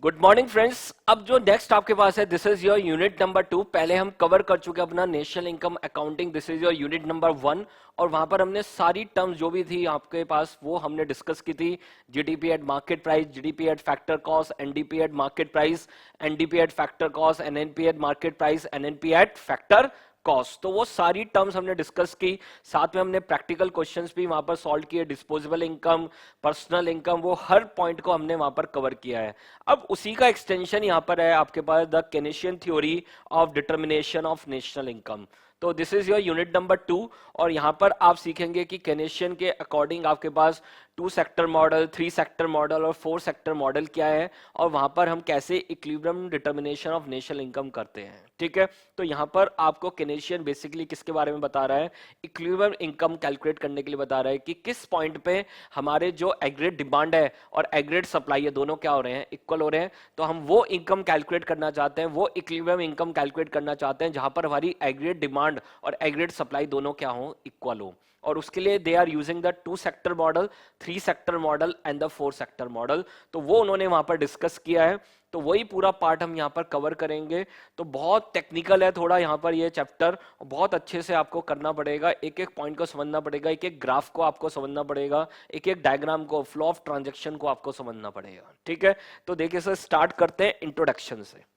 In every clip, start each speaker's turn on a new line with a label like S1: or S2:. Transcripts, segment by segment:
S1: Good morning friends. अब जो next आपके पास है, this is your unit number 2। पहले हम कवर कर चुके हैं अपना national income accounting, this is your unit number 1। और वहां पर हमने सारी टर्म्स जो भी थी आपके पास वो हमने डिस्कस की थी। GDP at market price, GDP at factor cost, NDP at market price, NDP at factor cost, NNP eight market price, NNP eight factor cost. तो वो सारी टर्म्स हमने डिस्कस की। साथ में हमने प्रैक्टिकल क्वेश्चंस भी वहां पर सॉल्व किए, डिस्पोजेबल इनकम, पर्सनल इनकम, वो हर पॉइंट को हमने वहां पर कवर किया है। अब उसी का एक्सटेंशन यहां पर है आपके पास, the Keynesian theory of determination of national income. तो this is your unit number 2। और यहां पर आप सीखेंगे कि केनेशियन के अकॉर्डिंग आपके पास 2 सेक्टर मॉडल, 3 सेक्टर मॉडल और 4 सेक्टर मॉडल क्या है, और वहां पर हम कैसे equilibrium determination of national income करते हैं। ठीक है, तो यहां पर आपको केनेशियन बेसिकली किसके बारे में बता रहा है, इक्विलिब्रियम इनकम कैलकुलेट करने के लिए बता रहा है कि किस पॉइंट पे हमारे जो एग्रीगेट डिमांड है और एग्रीगेट सप्लाई है, दोनों क्या हो रहे हैं, इक्वल हो रहे हैं। तो हम वो इनकम कैलकुलेट करना चाहते हैं, वो इक्विलिब्रियम इनकम कैलकुलेट करना चाहते हैं जहां पर हमारी एग्रीगेट डिमांड और एग्रीगेट सप्लाई दोनों क्या हो, इक्वल हो। और उसके लिए they are using the 2 sector model, 3 sector model and the 4 sector model. तो वो उन्होंने वहां पर डिस्कस किया है। तो वही पूरा पार्ट हम यहाँ पर कवर करेंगे। तो बहुत टेक्निकल है थोड़ा यहाँ पर ये चैप्टर, बहुत अच्छे से आपको करना पड़ेगा, एक एक पॉइंट को समझना पड़ेगा, एक एक ग्राफ को आपको समझना पड़ेगा, एक एक डायग्राम को, फ्लो ऑफ ट्रांजेक्शन को आपको समझना पड़ेगा। ठीक है, तो देखिए सर, स्टार्ट करते हैं इंट्रोडक्शन से।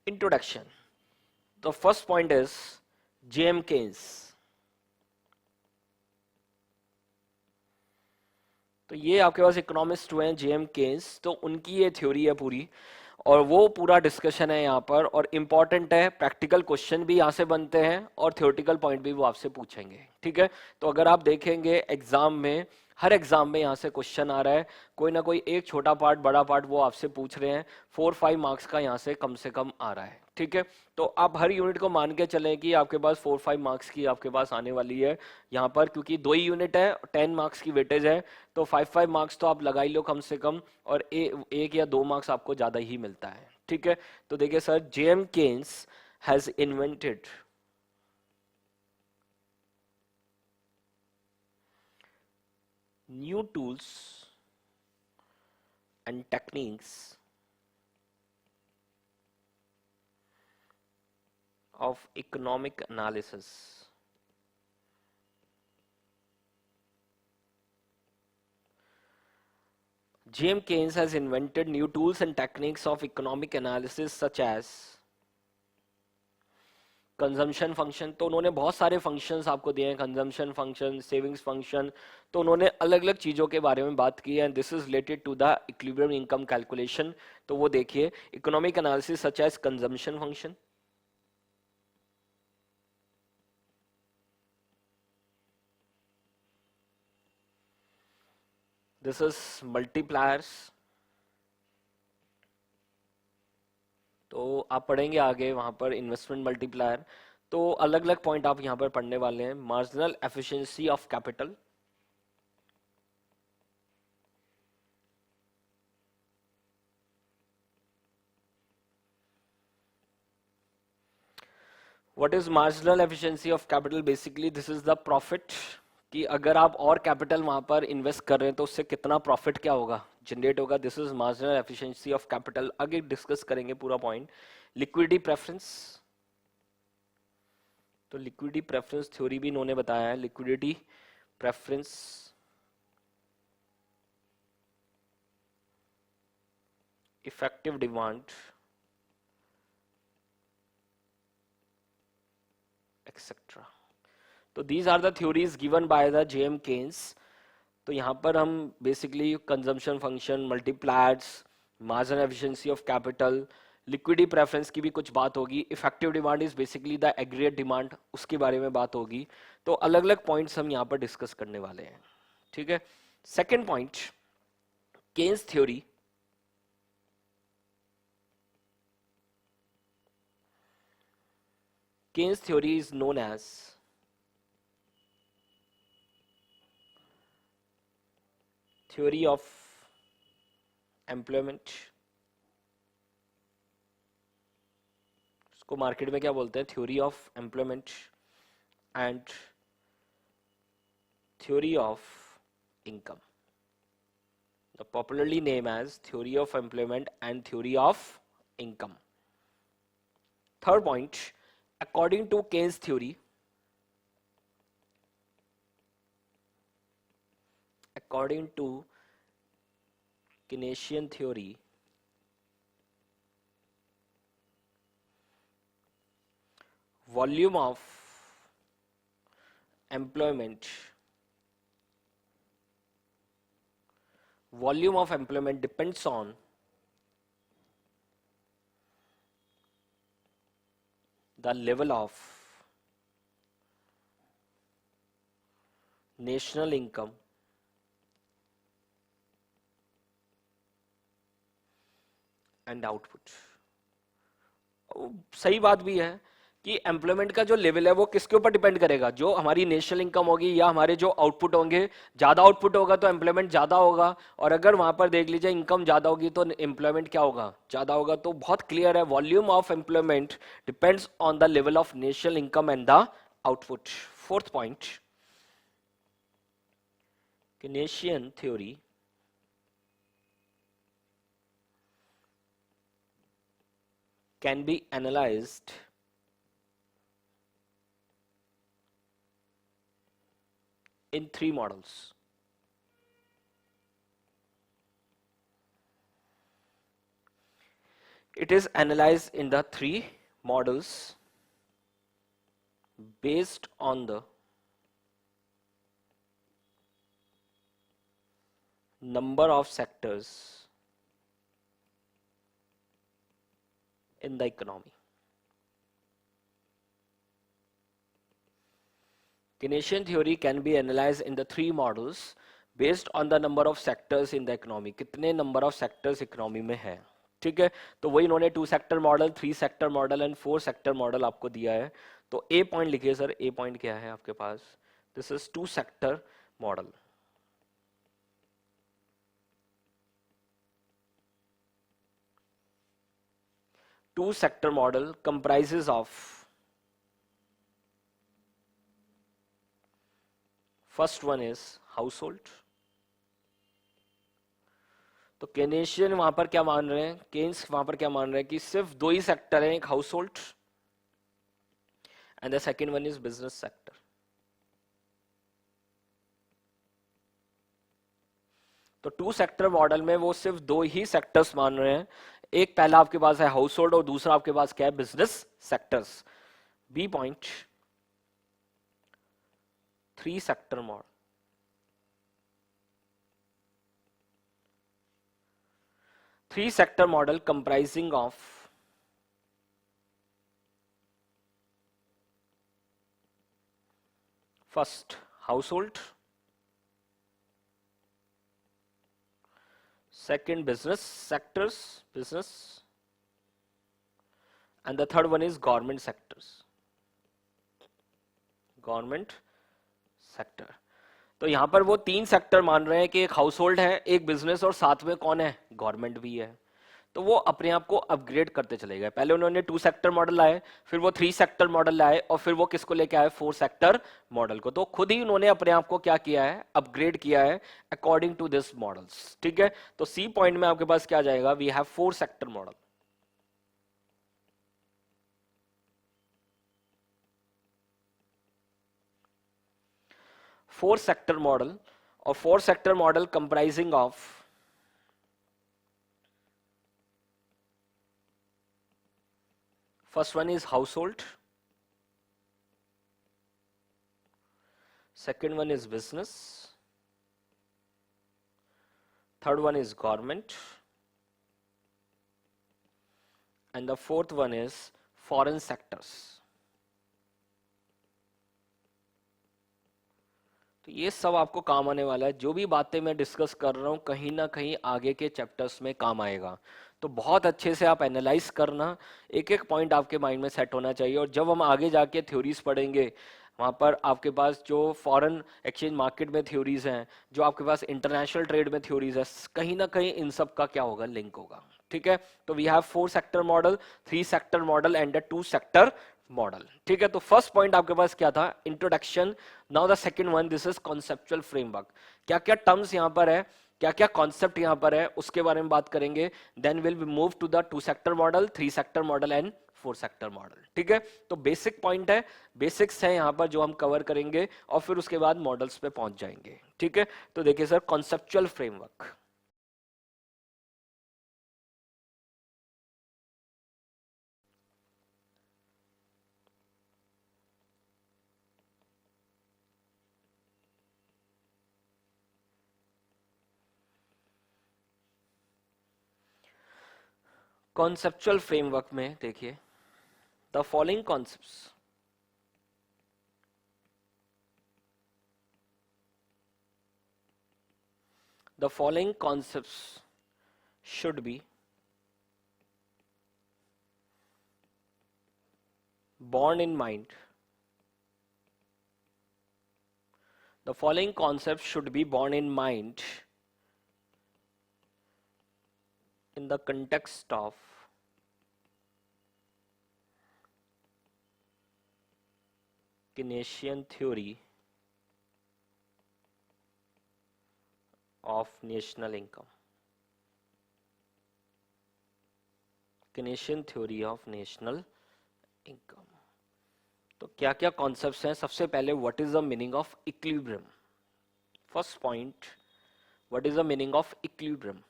S1: Introduction, the first point is J M Keynes. तो ये आपके पास इकोनॉमिस्ट हुए हैं जेएम केन्स, तो उनकी ये थ्योरी है पूरी, और वो पूरा डिस्कशन है यहाँ पर, और इंपॉर्टेंट है। प्रैक्टिकल क्वेश्चन भी यहाँ से बनते हैं और थ्योरेटिकल पॉइंट भी वो आपसे पूछेंगे। ठीक है, तो अगर आप देखेंगे एग्जाम में, हर एग्जाम में यहाँ से क्वेश्चन आ रहा है, कोई ना कोई एक छोटा पार्ट बड़ा पार्ट वो आपसे पूछ रहे हैं। 4-5 मार्क्स का यहाँ से कम आ रहा है। ठीक है, तो आप हर यूनिट को मान के चलें कि आपके पास 4-5 मार्क्स की आपके पास आने वाली है यहाँ पर, क्योंकि 2 ही यूनिट है, 10 मार्क्स की वेटेज है। तो 5-5 मार्क्स तो आप लगा ही लो कम से कम, और एक या 2 मार्क्स आपको ज्यादा ही मिलता है। ठीक है, तो देखिए sir, J M Keynes has invented new tools and techniques of economic analysis. James Keynes has invented new tools and techniques of economic analysis such as consumption function. तो उन्होंने बहुत सारे फंक्शंस आपको दिए हैं, कंजम्पशन फंक्शन, सेविंग्स फंक्शन। तो उन्होंने अलग अलग चीज़ों के बारे में बात की है, and this is related to the equilibrium income calculation. तो वो देखिए, economic analysis such as consumption function, this is multipliers. तो आप पढ़ेंगे आगे वहां पर इन्वेस्टमेंट मल्टीप्लायर। तो अलग अलग पॉइंट आप यहाँ पर पढ़ने वाले हैं। Marginal efficiency of capital, what is marginal efficiency of capital, basically this is the profit, कि अगर आप और कैपिटल वहां पर इन्वेस्ट कर रहे हैं तो उससे कितना प्रॉफिट क्या होगा, जनरेट होगा। This is marginal efficiency of capital. आगे डिस्कस करेंगे पूरा पॉइंट। लिक्विडिटी प्रेफरेंस, तो लिक्विडिटी प्रेफरेंस थ्योरी भी इन्होंने बताया है। Liquidity preference, effective demand, etcetera. तो these are the theories given by the JM Keynes. तो यहाँ पर हम basically consumption function, multipliers, marginal efficiency of capital, liquidity preference की भी कुछ बात होगी। Effective demand is basically the aggregate demand, उसके बारे में बात होगी। तो अलग अलग पॉइंट्स हम यहाँ पर डिस्कस करने वाले हैं। ठीक है, second point, Keynes theory. Keynes theory is known as theory of employment. इसको मार्केट में क्या बोलते हैं, theory of employment and theory of income, popularly named as theory of employment and theory of income. Third point, according to Keynes theory, according to Keynesian theory, volume of employment depends on the level of national income and output. सही बात भी है कि employment का जो level है वो किसके ऊपर डिपेंड करेगा, जो हमारी नेशनल इनकम होगी या हमारे जो आउटपुट होंगे। ज्यादा आउटपुट होगा तो एम्प्लॉयमेंट ज्यादा होगा, और अगर वहां पर देख लीजिए इनकम ज्यादा होगी तो एम्प्लॉयमेंट क्या होगा, ज्यादा होगा। तो बहुत क्लियर है, volume of employment depends on the level of national income and the output. Fourth point, Keynesian theory can be analyzed in three models. It is analyzed in the three models based on the number of sectors in the economy. Keynesian theory can be analyzed in the three models based on the number of sectors in the economy. कितने number of sectors economy में है, ठीक है। तो वही इन्होंने 2 sector model, 3 sector model and 4 sector model आपको दिया है। तो A पॉइंट लिखिए सर, A पॉइंट क्या है आपके पास, this is 2 sector model। Two sector model comprises of first one is household। तो केनेशियन वहां पर क्या मान रहे हैं, केन्स वहां पर क्या मान रहे हैं कि सिर्फ 2 ही सेक्टर हैं, एक house hold and the second one is business sector. तो 2 सेक्टर मॉडल में वो सिर्फ 2 ही सेक्टर्स मान रहे हैं, एक पहला आपके पास है हाउस होल्ड और दूसरा आपके पास क्या है, business sectors. B point, 3 sector model. Three sector model comprising of first household, second business sectors, business, and the third one is government sectors, government sector। तो यहां पर वो 3 सेक्टर मान रहे हैं कि एक हाउस होल्ड है, एक बिजनेस और साथ में कौन है, गवर्नमेंट भी है। तो वो अपने आप को अपग्रेड करते चले गए। पहले उन्होंने 2 सेक्टर मॉडल लाए, फिर वो 3 सेक्टर मॉडल लाए और फिर वो किसको लेके आए, 4 सेक्टर मॉडल को। तो खुद ही उन्होंने अपने आप को क्या किया है, अपग्रेड किया है अकॉर्डिंग टू दिस मॉडल्स, ठीक है। तो सी पॉइंट में आपके पास क्या जाएगा, we have 4 sector model. Four sector model, और 4 sector model comprising of first one is household, second one is business, third one is government and the fourth one is foreign sectors. तो ये सब आपको काम आने वाला है, जो भी बातें मैं डिस्कस कर रहा हूं कहीं ना कहीं आगे के चैप्टर्स में काम आएगा। तो बहुत अच्छे से आप एनालाइज करना, एक एक पॉइंट आपके माइंड में सेट होना चाहिए। और जब हम आगे जाके थ्योरीज पढ़ेंगे, वहां पर आपके पास जो फॉरेन एक्सचेंज मार्केट में थ्योरीज हैं, जो आपके पास इंटरनेशनल ट्रेड में थ्योरीज है, कहीं ना कहीं इन सब का क्या होगा, लिंक होगा, ठीक है। तो we have 4 sector model, 3 sector model and 2 sector model. ठीक है, तो फर्स्ट पॉइंट आपके पास क्या था, introduction. Now the second one, this is conceptual framework. क्या क्या टर्म्स यहां पर है, क्या क्या कॉन्सेप्ट यहां पर है, उसके बारे में बात करेंगे। Then will be move to the 2 sector model, 3 sector model and 4 sector model. ठीक है, तो बेसिक पॉइंट है, बेसिक्स है यहां पर जो हम कवर करेंगे, और फिर उसके बाद मॉडल्स पे पहुंच जाएंगे। ठीक है, तो देखिए sir, conceptual framework. Conceptual framework में देखिए, the following concepts, the following concepts should be borne in mind. The following concepts should be borne in mind in the context of Keynesian theory of national income. Keynesian theory of national income. तो क्या क्या concepts हैं, सबसे पहले what is the meaning of equilibrium. First point, what is the meaning of equilibrium.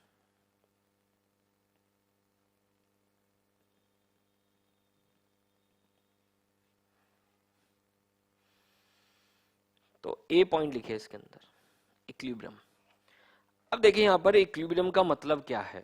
S1: तो ए point लिखिए इसके अंदर, इक्विलिब्रियम। अब देखिए यहां पर इक्विलिब्रियम का मतलब क्या है,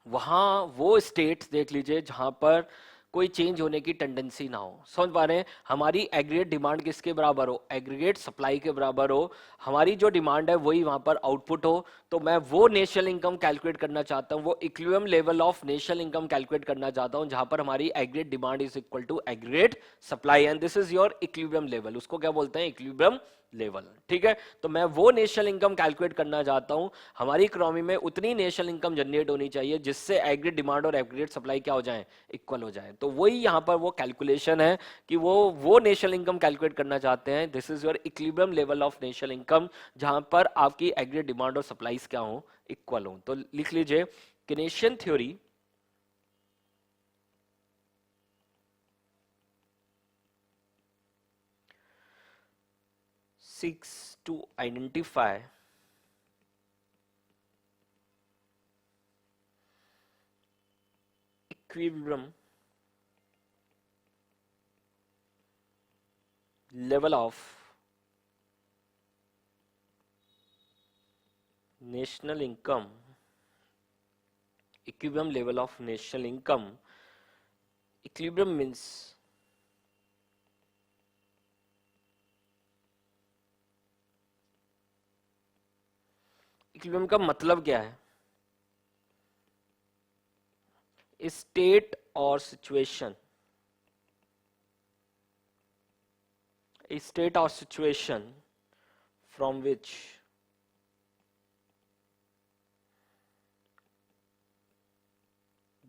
S1: वहां वो स्टेट्स देख लीजिए जहां पर कोई चेंज होने की टेंडेंसी ना हो। समझ पा रहे हैं, हमारी एग्रीगेट डिमांड किसके बराबर हो, एग्रीगेट सप्लाई के बराबर हो। हमारी जो डिमांड है वही वहां पर आउटपुट हो। तो मैं वो नेशनल इनकम कैलकुलेट करना चाहता हूं, वो equilibrium level of national income calculate करना चाहता हूं, जहां पर हमारी aggregate demand is equal to aggregate supply, and this is your equilibrium level. उसको क्या बोलते हैं, इक्विलिब्रियम लेवल। ठीक है, तो मैं वो नेशनल इनकम कैलकुलेट करना चाहता हूं, हमारी इकोनॉमी में उतनी नेशनल इनकम जनरेट होनी चाहिए जिससे एग्रीगेट डिमांड और एग्रीगेट सप्लाई क्या हो जाए, इक्वल हो जाए। तो वही यहां पर वो कैलकुलेशन है कि वो नेशनल इनकम कैलकुलेट करना चाहते हैं। This is your equilibrium level of national income, जहां पर आपकी एग्रीगेट डिमांड और सप्लाईज क्या हो, इक्वल हो। तो लिख लीजिए, केनेशियन theory seeks to identify equilibrium level of national income, equilibrium level of national income. Equilibrium means equilibrium का मतलब क्या है, स्टेट और situation, a state or situation from which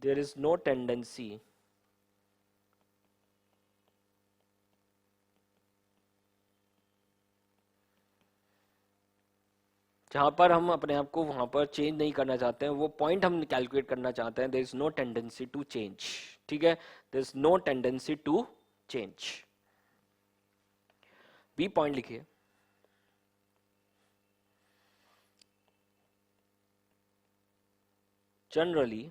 S1: there is no tendency जहां पर हम अपने आप को वहां पर चेंज नहीं करना चाहते हैं, वो पॉइंट हम कैलकुलेट करना चाहते हैं, there is no tendency to change. ठीक है, there is no tendency to change. B point लिखिए, generally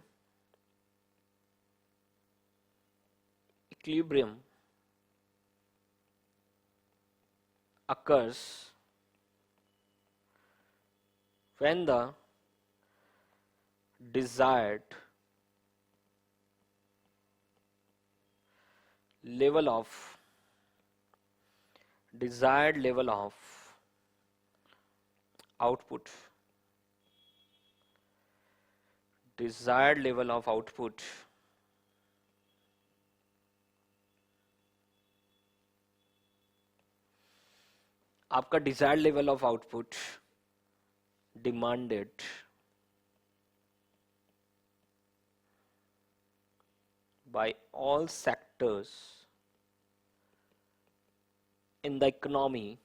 S1: equilibrium occurs when the desired level of output, desired level of output आपका desired level of output demanded by all sectors sectors in the economy,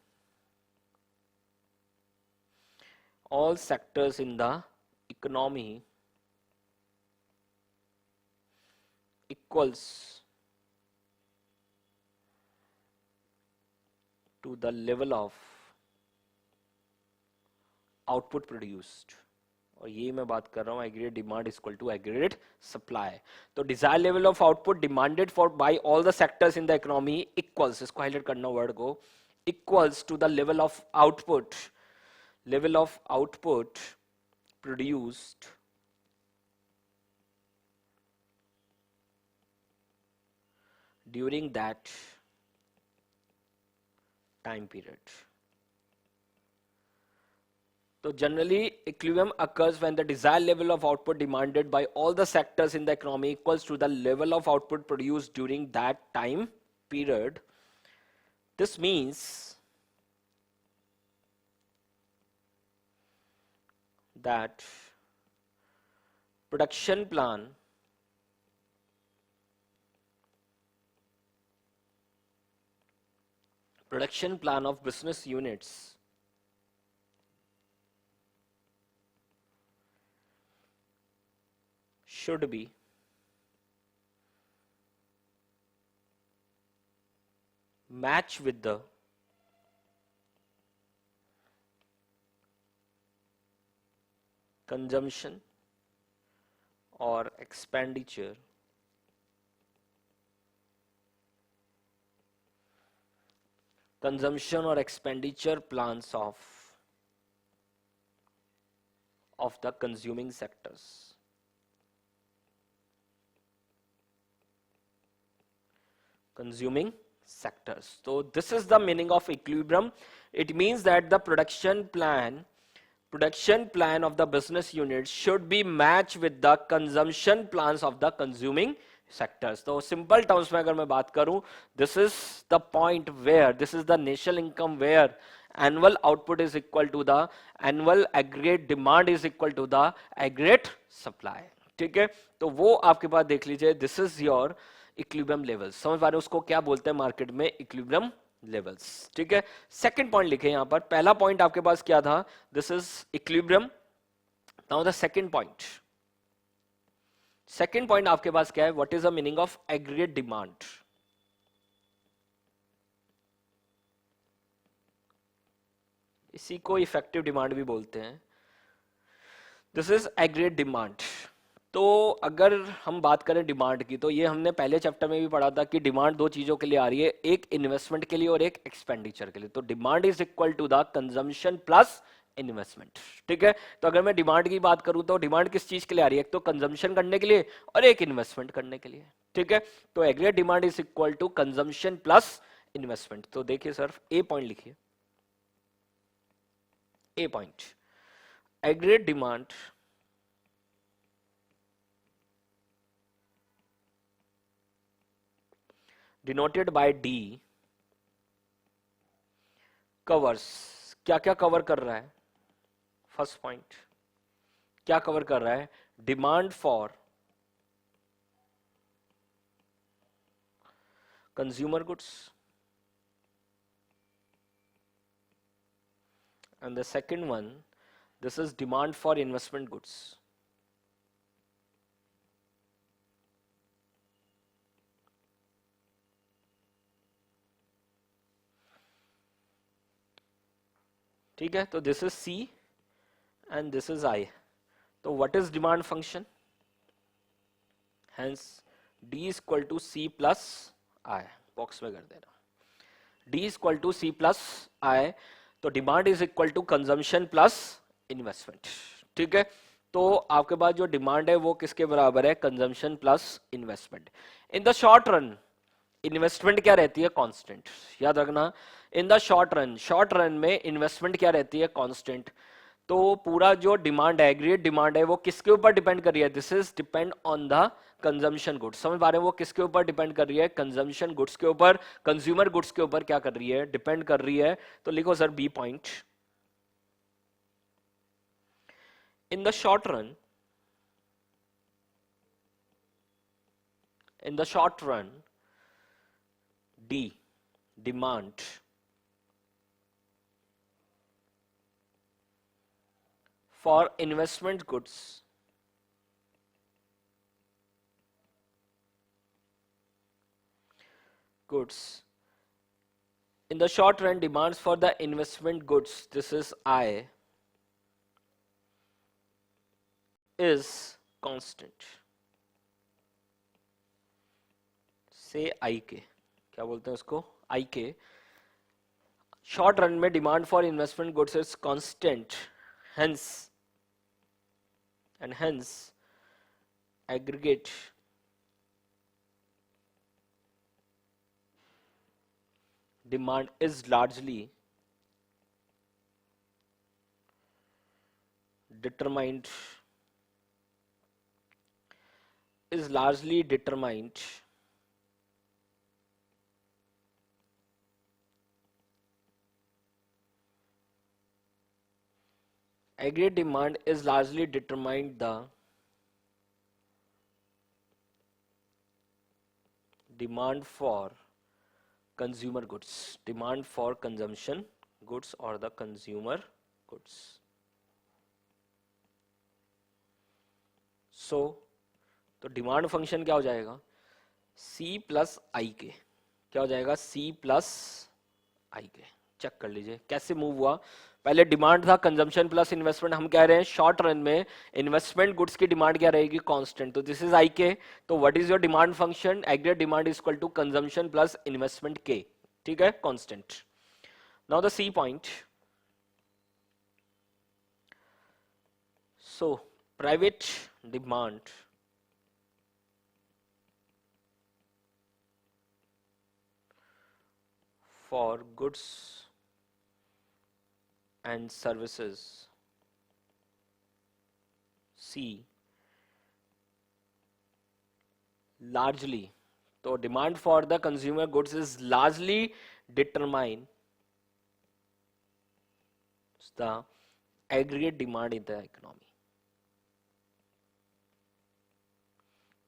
S1: all sectors in the economy equals to the level of output produced. और ये मैं बात कर रहा हूं aggregate demand is equal to aggregate supply. तो desired level of output demanded for by all the sectors in the economy equals, इसको highlight करना वर्ड को, equals to the level of output produced during that time period. So generally equilibrium occurs when the desired level of output demanded by all the sectors in the economy equals to the level of output produced during that time period. This means that production plan of business units should be matched with the consumption or expenditure plans of the consuming sectors. So this is the meaning of equilibrium. It means that the production plan of the business unit should be matched with the consumption plans of the consuming sectors. तो simple terms में अगर मैं बात करूं, this is the point where, this is the national income where annual output is equal to the annual aggregate demand is equal to the aggregate supply. ठीक है, तो वो आपके पास देख लीजिए, this is your equilibrium levels. समझ पा रहे हो उसको क्या बोलते हैं मार्केट में? equilibrium levels. ठीक है, सेकंड पॉइंट लिखे यहां पर. पहला पॉइंट आपके पास क्या था? This is equilibrium. Now the second point आपके पास क्या है? What is the meaning of aggregate demand? इसी को इफेक्टिव डिमांड भी बोलते हैं. This is aggregate demand. तो अगर हम बात करें डिमांड की, तो ये हमने पहले चैप्टर में भी पढ़ा था कि डिमांड दो चीजों के लिए आ रही है, एक इन्वेस्टमेंट के लिए और एक एक्सपेंडिचर के लिए. तो demand is equal to the consumption plus investment. ठीक है, तो अगर मैं डिमांड की बात करूं तो डिमांड किस चीज के लिए आ रही है? एक तो कंजम्पशन करने के लिए और एक इन्वेस्टमेंट करने के लिए. ठीक है, तो aggregate demand is equal to consumption plus investment. तो देखिए सर, ए पॉइंट लिखिए. A point, aggregate demand denoted by D covers. क्या क्या कवर कर रहा है? फर्स्ट पॉइंट क्या कवर कर रहा है? Demand for consumer goods and the second one, this is demand for investment goods. ठीक है, तो this is C and this is I. तो what is demand function? Hence D is equal to C plus I. Box में कर देना. D is equal to C plus I. तो demand is equal to consumption plus investment. ठीक है, तो आपके पास जो डिमांड है वो किसके बराबर है? Consumption plus investment. In the short run investment क्या रहती है? कांस्टेंट. याद रखना, इन द शॉर्ट रन में इन्वेस्टमेंट क्या रहती है? कांस्टेंट. तो पूरा जो डिमांड है, एग्रीगेट डिमांड है, वो किसके ऊपर डिपेंड कर रही है? This is depend on the consumption goods. समझ पा रहे हैं? वो किसके ऊपर डिपेंड कर रही है? कंजम्पशन गुड्स के ऊपर, कंज्यूमर गुड्स के ऊपर क्या कर रही है? डिपेंड कर रही है. तो लिखो sir B point. In the short run the demand for investment goods in the short run, demands for the investment goods, this is I, is constant. से I के क्या बोलते हैं उसको, I के शॉर्ट रन में demand for investment goods is constant, hence aggregate demand is largely determined aggregate demand is largely determined the demand for consumer goods, demand for consumption goods or the consumer goods. So तो demand function क्या हो जाएगा, C plus आई के, क्या हो जाएगा, C plus आई के। Check कर लीजिए कैसे मूव हुआ, पहले डिमांड था कंजम्पशन प्लस इन्वेस्टमेंट, हम कह रहे हैं शॉर्ट रन में इन्वेस्टमेंट गुड्स की डिमांड क्या रहेगी, कांस्टेंट, तो दिस इज आई के, तो what is your demand function, aggregate demand is equal to consumption plus investment के, ठीक है, constant. Now the C point, so private demand for goods and services C largely, तो demand for the consumer goods is largely determine the aggregate demand in the economy।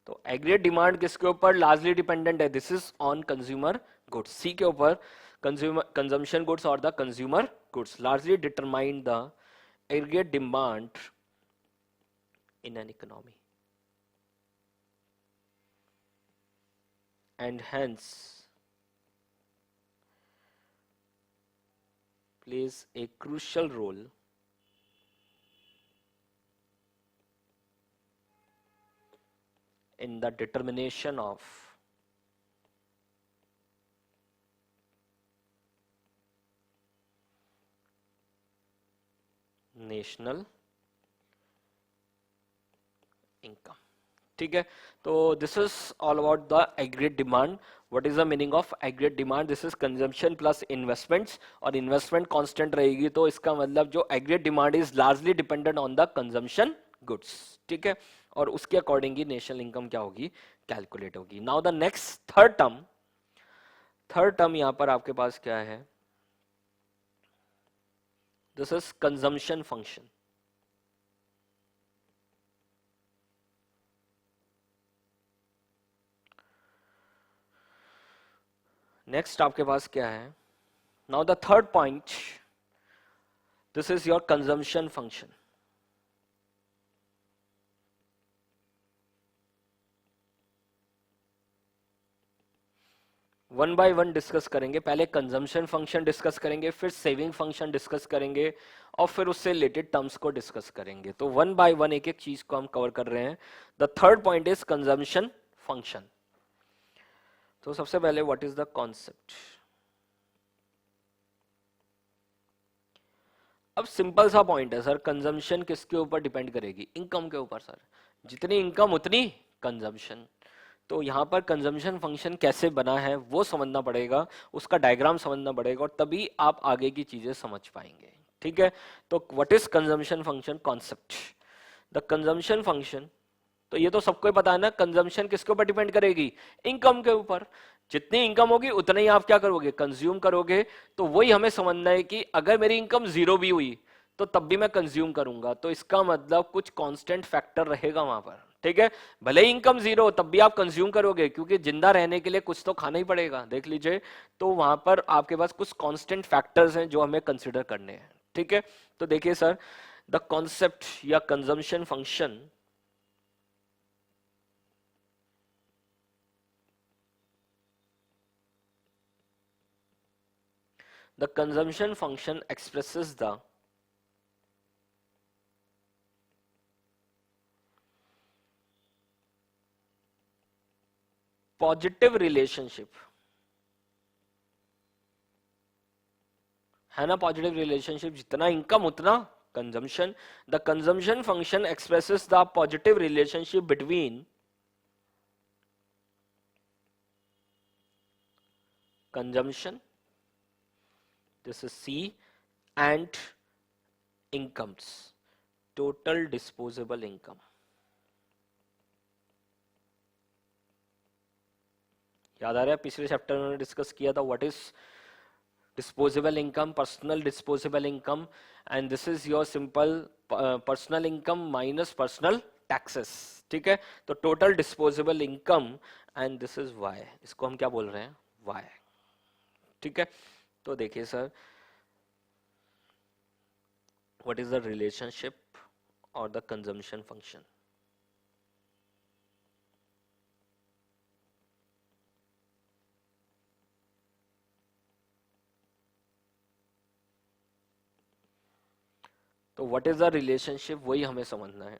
S1: तो aggregate demand किसके ऊपर largely dependent है, this is on consumer goods, C के ऊपर consumption goods or the consumer goods largely determine the aggregate demand in an economy and hence plays a crucial role in the determination of national income, ठीक है। तो this is all about the aggregate demand. What is the meaning of aggregate demand, this is consumption plus investments, और investment constant रहेगी तो इसका मतलब जो aggregate demand is largely dependent on the consumption goods, ठीक है, और उसके अकॉर्डिंग ही नेशनल इनकम क्या होगी, कैलकुलेट होगी। Now the next third term यहां पर आपके पास क्या है, this is consumption function। Next आपके पास क्या है, now the third point, this is your consumption function. One by one discuss करेंगे, पहले कंजम्पशन फंक्शन डिस्कस करेंगे, फिर सेविंग फंक्शन डिस्कस करेंगे, और फिर उससे रिलेटेड टर्म्स को डिस्कस करेंगे। तो वन बाय वन एक एक चीज को हम कवर कर रहे हैं। The third point is consumption function. तो सबसे पहले व्हाट इज द कॉन्सेप्ट। अब सिंपल सा पॉइंट है सर, कंजम्पशन किसके ऊपर डिपेंड करेगी, इनकम के ऊपर सर, जितनी इनकम उतनी कंजम्पशन। तो यहाँ पर कंजम्पशन फंक्शन कैसे बना है वो समझना पड़ेगा, उसका डायग्राम समझना पड़ेगा, और तभी आप आगे की चीजें समझ पाएंगे, ठीक है। तो what is consumption function concept, the consumption function, तो ये तो सबको पता है ना, कंजम्पशन किसके ऊपर डिपेंड करेगी, इनकम के ऊपर। जितनी इनकम होगी उतना ही आप क्या करोगे, कंज्यूम करोगे। तो वही हमें समझना है कि अगर मेरी इनकम जीरो भी हुई तो तब भी मैं कंज्यूम करूंगा, तो इसका मतलब कुछ कांस्टेंट फैक्टर रहेगा वहां पर, ठीक है, भले ही इनकम जीरो तब भी आप कंज्यूम करोगे, क्योंकि जिंदा रहने के लिए कुछ तो खाना ही पड़ेगा, देख लीजिए। तो वहां पर आपके पास कुछ कांस्टेंट फैक्टर्स हैं जो हमें कंसिडर करने हैं, ठीक है। तो देखिए सर, द कॉन्सेप्ट या consumption function, the consumption function expresses the positive relationship, है ना, पॉजिटिव रिलेशनशिप, जितना इनकम उतना consumption. The consumption function expresses the positive relationship between consumption, this is C, and incomes, total disposable income. याद आ रहा है, पिछले चैप्टर में डिस्कस किया था what is disposable income, personal disposable income, and this is your simple personal income minus personal taxes, ठीक है। तो total disposable income and this is y, इसको हम क्या बोल रहे हैं, y, ठीक है। तो देखिए sir, what is the relationship or the consumption function? तो व्हाट इज द रिलेशनशिप, वही हमें समझना है।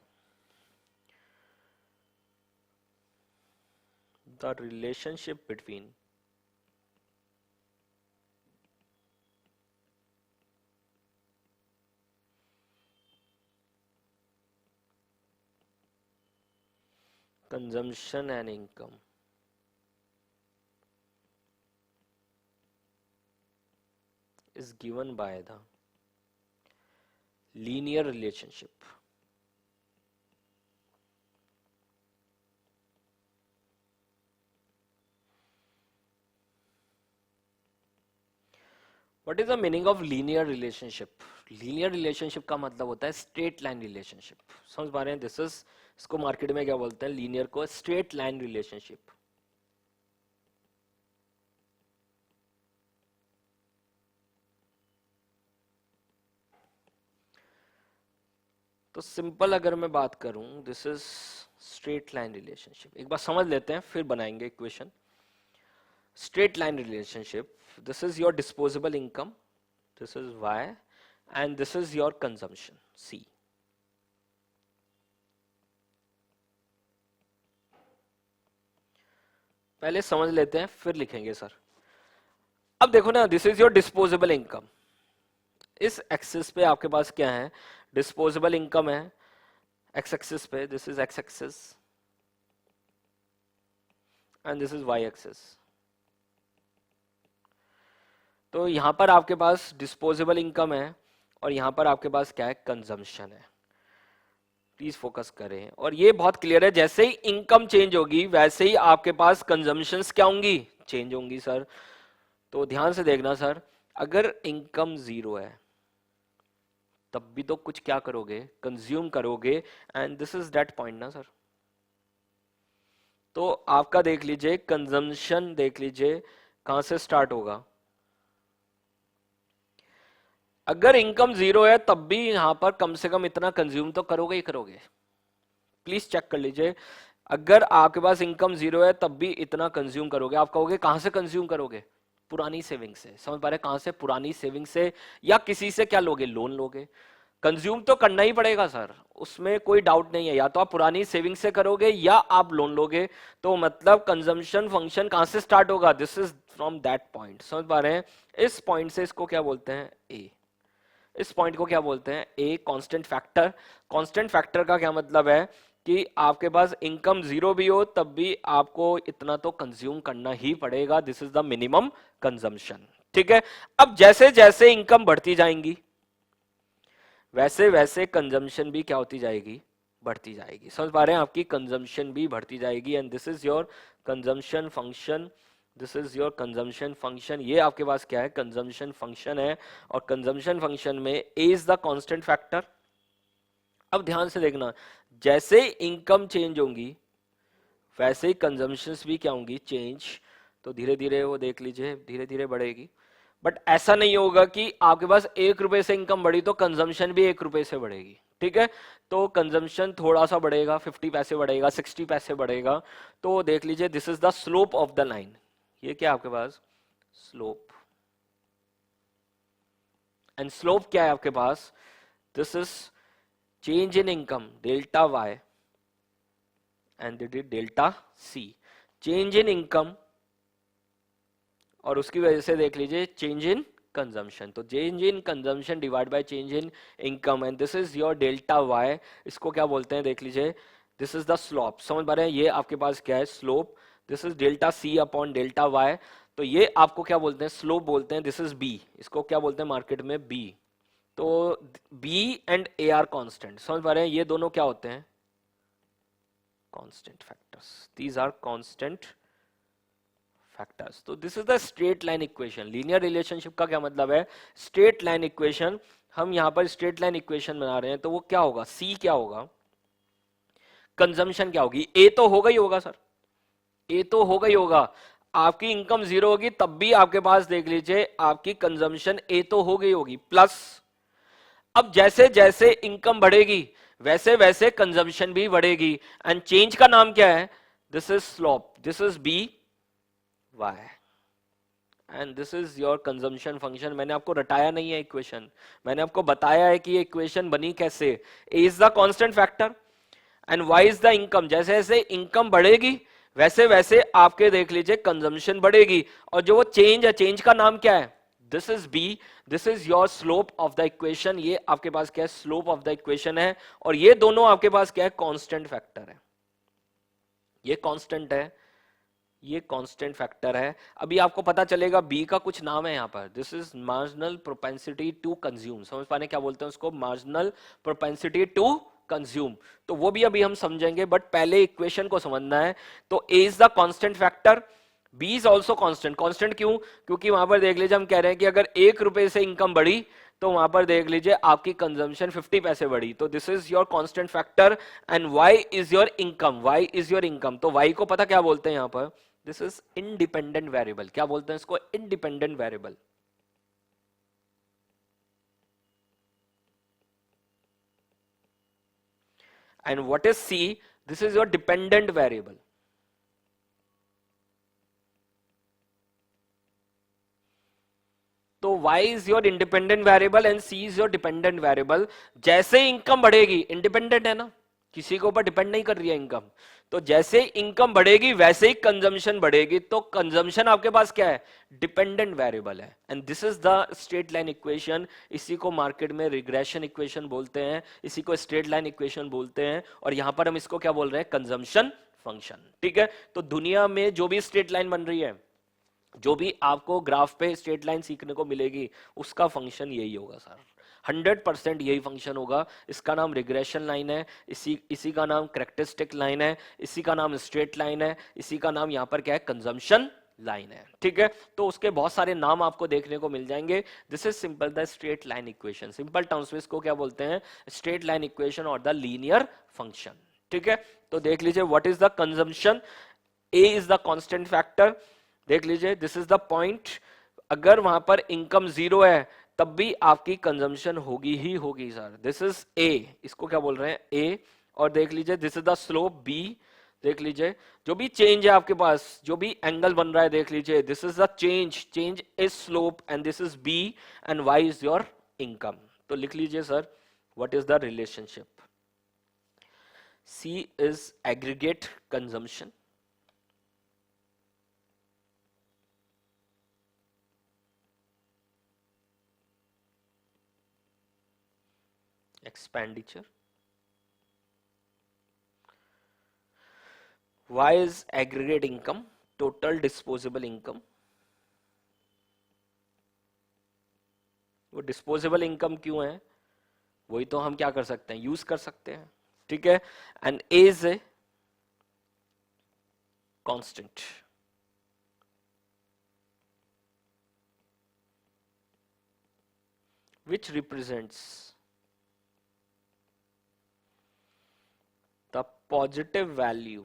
S1: The relationship between consumption and income is given by the linear relationship. What is the meaning of linear relationship? Linear relationship का मतलब होता है straight line relationship. समझ पा रहे हैं? This is, इसको मार्केट में क्या बोलते हैं, linear को straight line relationship. तो सिंपल अगर मैं बात करूं, this is straight line relationship. एक बार समझ लेते हैं फिर बनाएंगे equation. Straight line relationship, this is your disposable income, this is y, and this is your consumption c। पहले समझ लेते हैं फिर लिखेंगे सर। अब देखो ना, this is your disposable income, इस एक्सिस पे आपके पास क्या है, डिस्पोजेबल इनकम है, एक्स एक्सिस पे, this is X axis and this is Y axis. तो यहां पर आपके पास डिस्पोजेबल इनकम है और यहां पर आपके पास क्या है, कंजम्पशन है। प्लीज फोकस करें, और ये बहुत क्लियर है, जैसे ही इनकम चेंज होगी वैसे ही आपके पास कंजम्पशंस क्या होंगी, चेंज होंगी सर। तो ध्यान से देखना सर, अगर इनकम जीरो है तब भी तो कुछ क्या करोगे, कंज्यूम करोगे, and this is that point ना सर। तो आपका देख लीजिए, कंजम्पशन देख लीजिए कहां से स्टार्ट होगा। अगर इनकम जीरो है तब भी यहां पर कम से कम इतना कंज्यूम तो करोगे ही करोगे। प्लीज चेक कर लीजिए, अगर आपके पास इनकम जीरो है तब भी इतना कंज्यूम करोगे। आप कहोगे कहां से कंज्यूम करोगे, पुरानी सेविंग से। समझ पा रहे, कहां से, पुरानी सेविंग से, या किसी से क्या लोगे, लोन लोगे। कंज्यूम तो करना ही पड़ेगा सर, उसमें कोई डाउट नहीं है, या तो आप पुरानी सेविंग से करोगे या आप लोन लोगे। तो मतलब कंजम्पशन फंक्शन कहां से स्टार्ट होगा, this is from that point. समझ पा रहे हैं, इस पॉइंट से इसको क्या बोलते हैं, ए। इस पॉइंट को क्या बोलते हैं, ए, कांस्टेंट फैक्टर। कांस्टेंट फैक्टर का क्या मतलब है कि आपके पास इनकम जीरो भी हो तब भी आपको इतना तो कंज्यूम करना ही पड़ेगा, this is the minimum consumption, ठीक है। अब जैसे जैसे इनकम बढ़ती जाएंगी वैसे वैसे कंजम्पशन भी क्या होती जाएगी, बढ़ती जाएगी। समझ पा रहे हैं, आपकी कंजम्पशन भी बढ़ती जाएगी, and this is your consumption function, this is your consumption function. ये आपके पास क्या है, कंजम्पशन फंक्शन है, और कंजम्पशन फंक्शन में ए इज द कांस्टेंट फैक्टर। अब ध्यान से देखना, जैसे इनकम चेंज होंगी वैसे ही कंजम्पशंस भी क्या होंगी, चेंज। तो धीरे धीरे वो देख लीजिए धीरे धीरे बढ़ेगी। बट ऐसा नहीं होगा कि आपके पास 1 रुपए से इनकम बढ़ी तो कंजम्पशन भी 1 रुपए से बढ़ेगी, ठीक है। तो कंजम्पशन थोड़ा सा बढ़ेगा, 50 पैसे बढ़ेगा, 60 पैसे बढ़ेगा। तो देख लीजिए this is the slope of the line. ये क्या आपके पास स्लोप, एंड स्लोप क्या है आपके पास, this is change in income delta Y and delta C. Change in income और उसकी वजह से देख लीजिए चेंज इन कंजम्पशन। तो change in consumption divide by change in income, and this is your delta Y. इसको क्या बोलते हैं देख लीजिए, दिस इज द स्लोप। समझ पा रहे हैं, ये आपके पास क्या है slope, this is delta C upon delta Y. तो ये आपको क्या बोलते हैं स्लोप बोलते हैं, दिस इज बी, इसको क्या बोलते हैं मार्केट में बी। तो B and A are constant, समझ पा रहे हैं, ये दोनों क्या होते हैं constant factors, these are constant factors. तो this is the straight line equation. Linear relationship का क्या मतलब है, स्ट्रेट लाइन इक्वेशन। हम यहां पर स्ट्रेट लाइन इक्वेशन बना रहे हैं, तो वो क्या होगा, सी क्या होगा, कंजम्पशन क्या होगी, ए तो होगा ही होगा सर, ए तो होगा ही होगा। आपकी इनकम जीरो होगी तब भी आपके पास देख लीजिए आपकी कंजम्पशन ए तो हो गई होगी प्लस। अब जैसे जैसे इनकम बढ़ेगी वैसे वैसे कंजम्पशन भी बढ़ेगी, एंड चेंज का नाम क्या है, this is slope, this is B Y and this is your consumption function. मैंने आपको रटाया नहीं है इक्वेशन, मैंने आपको बताया है कि ये इक्वेशन बनी कैसे। A is the constant factor and Y is the income. जैसे जैसे इनकम बढ़ेगी वैसे वैसे आपके देख लीजिए कंजम्पशन बढ़ेगी, और जो वो चेंज है, चेंज का नाम क्या है, this is B, this is your slope of the equation. ये आपके पास क्या है स्लोप ऑफ द इक्वेशन है, और ये दोनों आपके पास क्या है कांस्टेंट फैक्टर है। ये कांस्टेंट है, ये कांस्टेंट फैक्टर है। अभी आपको पता चलेगा बी का कुछ नाम है यहाँ पर, this is marginal propensity to consume. समझ पाने क्या बोलते हैं उसको, मार्जिनल प्रोपेंसिटी टू कंज्यूम। तो वो भी अभी हम समझेंगे, बट पहले इक्वेशन को समझना है। तो A is the constant factor, B is also constant. Constant क्यों, क्योंकि वहां पर देख लीजिए हम कह रहे हैं कि अगर 1 रुपए से इनकम बढ़ी तो वहां पर देख लीजिए आपकी कंजम्पशन 50 पैसे बढ़ी। तो this is your constant factor and Y is your income, Y is your income. तो वाई को पता क्या बोलते हैं यहाँ पर, दिस इज इंडिपेंडेंट वेरिएबल। क्या बोलते हैं इसको, independent variable. And what is C, this is your dependent variable. तो y is your independent variable and c is your dependent variable. जैसे इनकम बढ़ेगी, इंडिपेंडेंट है ना, किसी के ऊपर डिपेंड नहीं कर रही है इनकम, तो जैसे इनकम बढ़ेगी वैसे ही कंजम्पशन बढ़ेगी। तो कंजम्पशन आपके पास क्या है, डिपेंडेंट वेरिएबल है, and this is the straight line equation. इसी को मार्केट में रिग्रेशन इक्वेशन बोलते हैं, इसी को स्ट्रेट लाइन इक्वेशन बोलते हैं, और यहां पर हम इसको क्या बोल रहे हैं, कंजम्पशन फंक्शन। ठीक है, तो दुनिया में जो भी स्ट्रेट लाइन बन रही है, जो भी आपको ग्राफ पे स्ट्रेट लाइन सीखने को मिलेगी, उसका फंक्शन यही होगा सर, 100% यही फंक्शन होगा। इसका नाम रिग्रेशन लाइन है, इसी का नाम करेक्टरिस्टिक लाइन है, इसी का नाम स्ट्रेट लाइन है, इसी का नाम यहाँ पर क्या है, कंजम्पशन लाइन है। ठीक है, तो उसके बहुत सारे नाम आपको देखने को मिल जाएंगे। This is simple the straight line equation. Simple terms में इसको क्या बोलते हैं, स्ट्रेट लाइन इक्वेशन और द लीनियर फंक्शन। ठीक है, तो देख लीजिए what is the consumption, A is the constant factor. देख लीजिए दिस इज द पॉइंट, अगर वहां पर इनकम जीरो है तब भी आपकी कंजम्पशन होगी ही होगी सर। दिस इज ए, इसको क्या बोल रहे हैं ए, और देख लीजिए this is the slope B. देख लीजिए जो भी चेंज है आपके पास, जो भी एंगल बन रहा है, देख लीजिए this is the change, change is slope and this is B and Y is your income. तो लिख लीजिए sir what is the relationship, C is aggregate consumption, expenditure, y is aggregate income, total disposable income। वो disposable income क्यों है, वही तो हम क्या कर सकते हैं, यूज कर सकते हैं। ठीक है, and is a constant, which represents positive value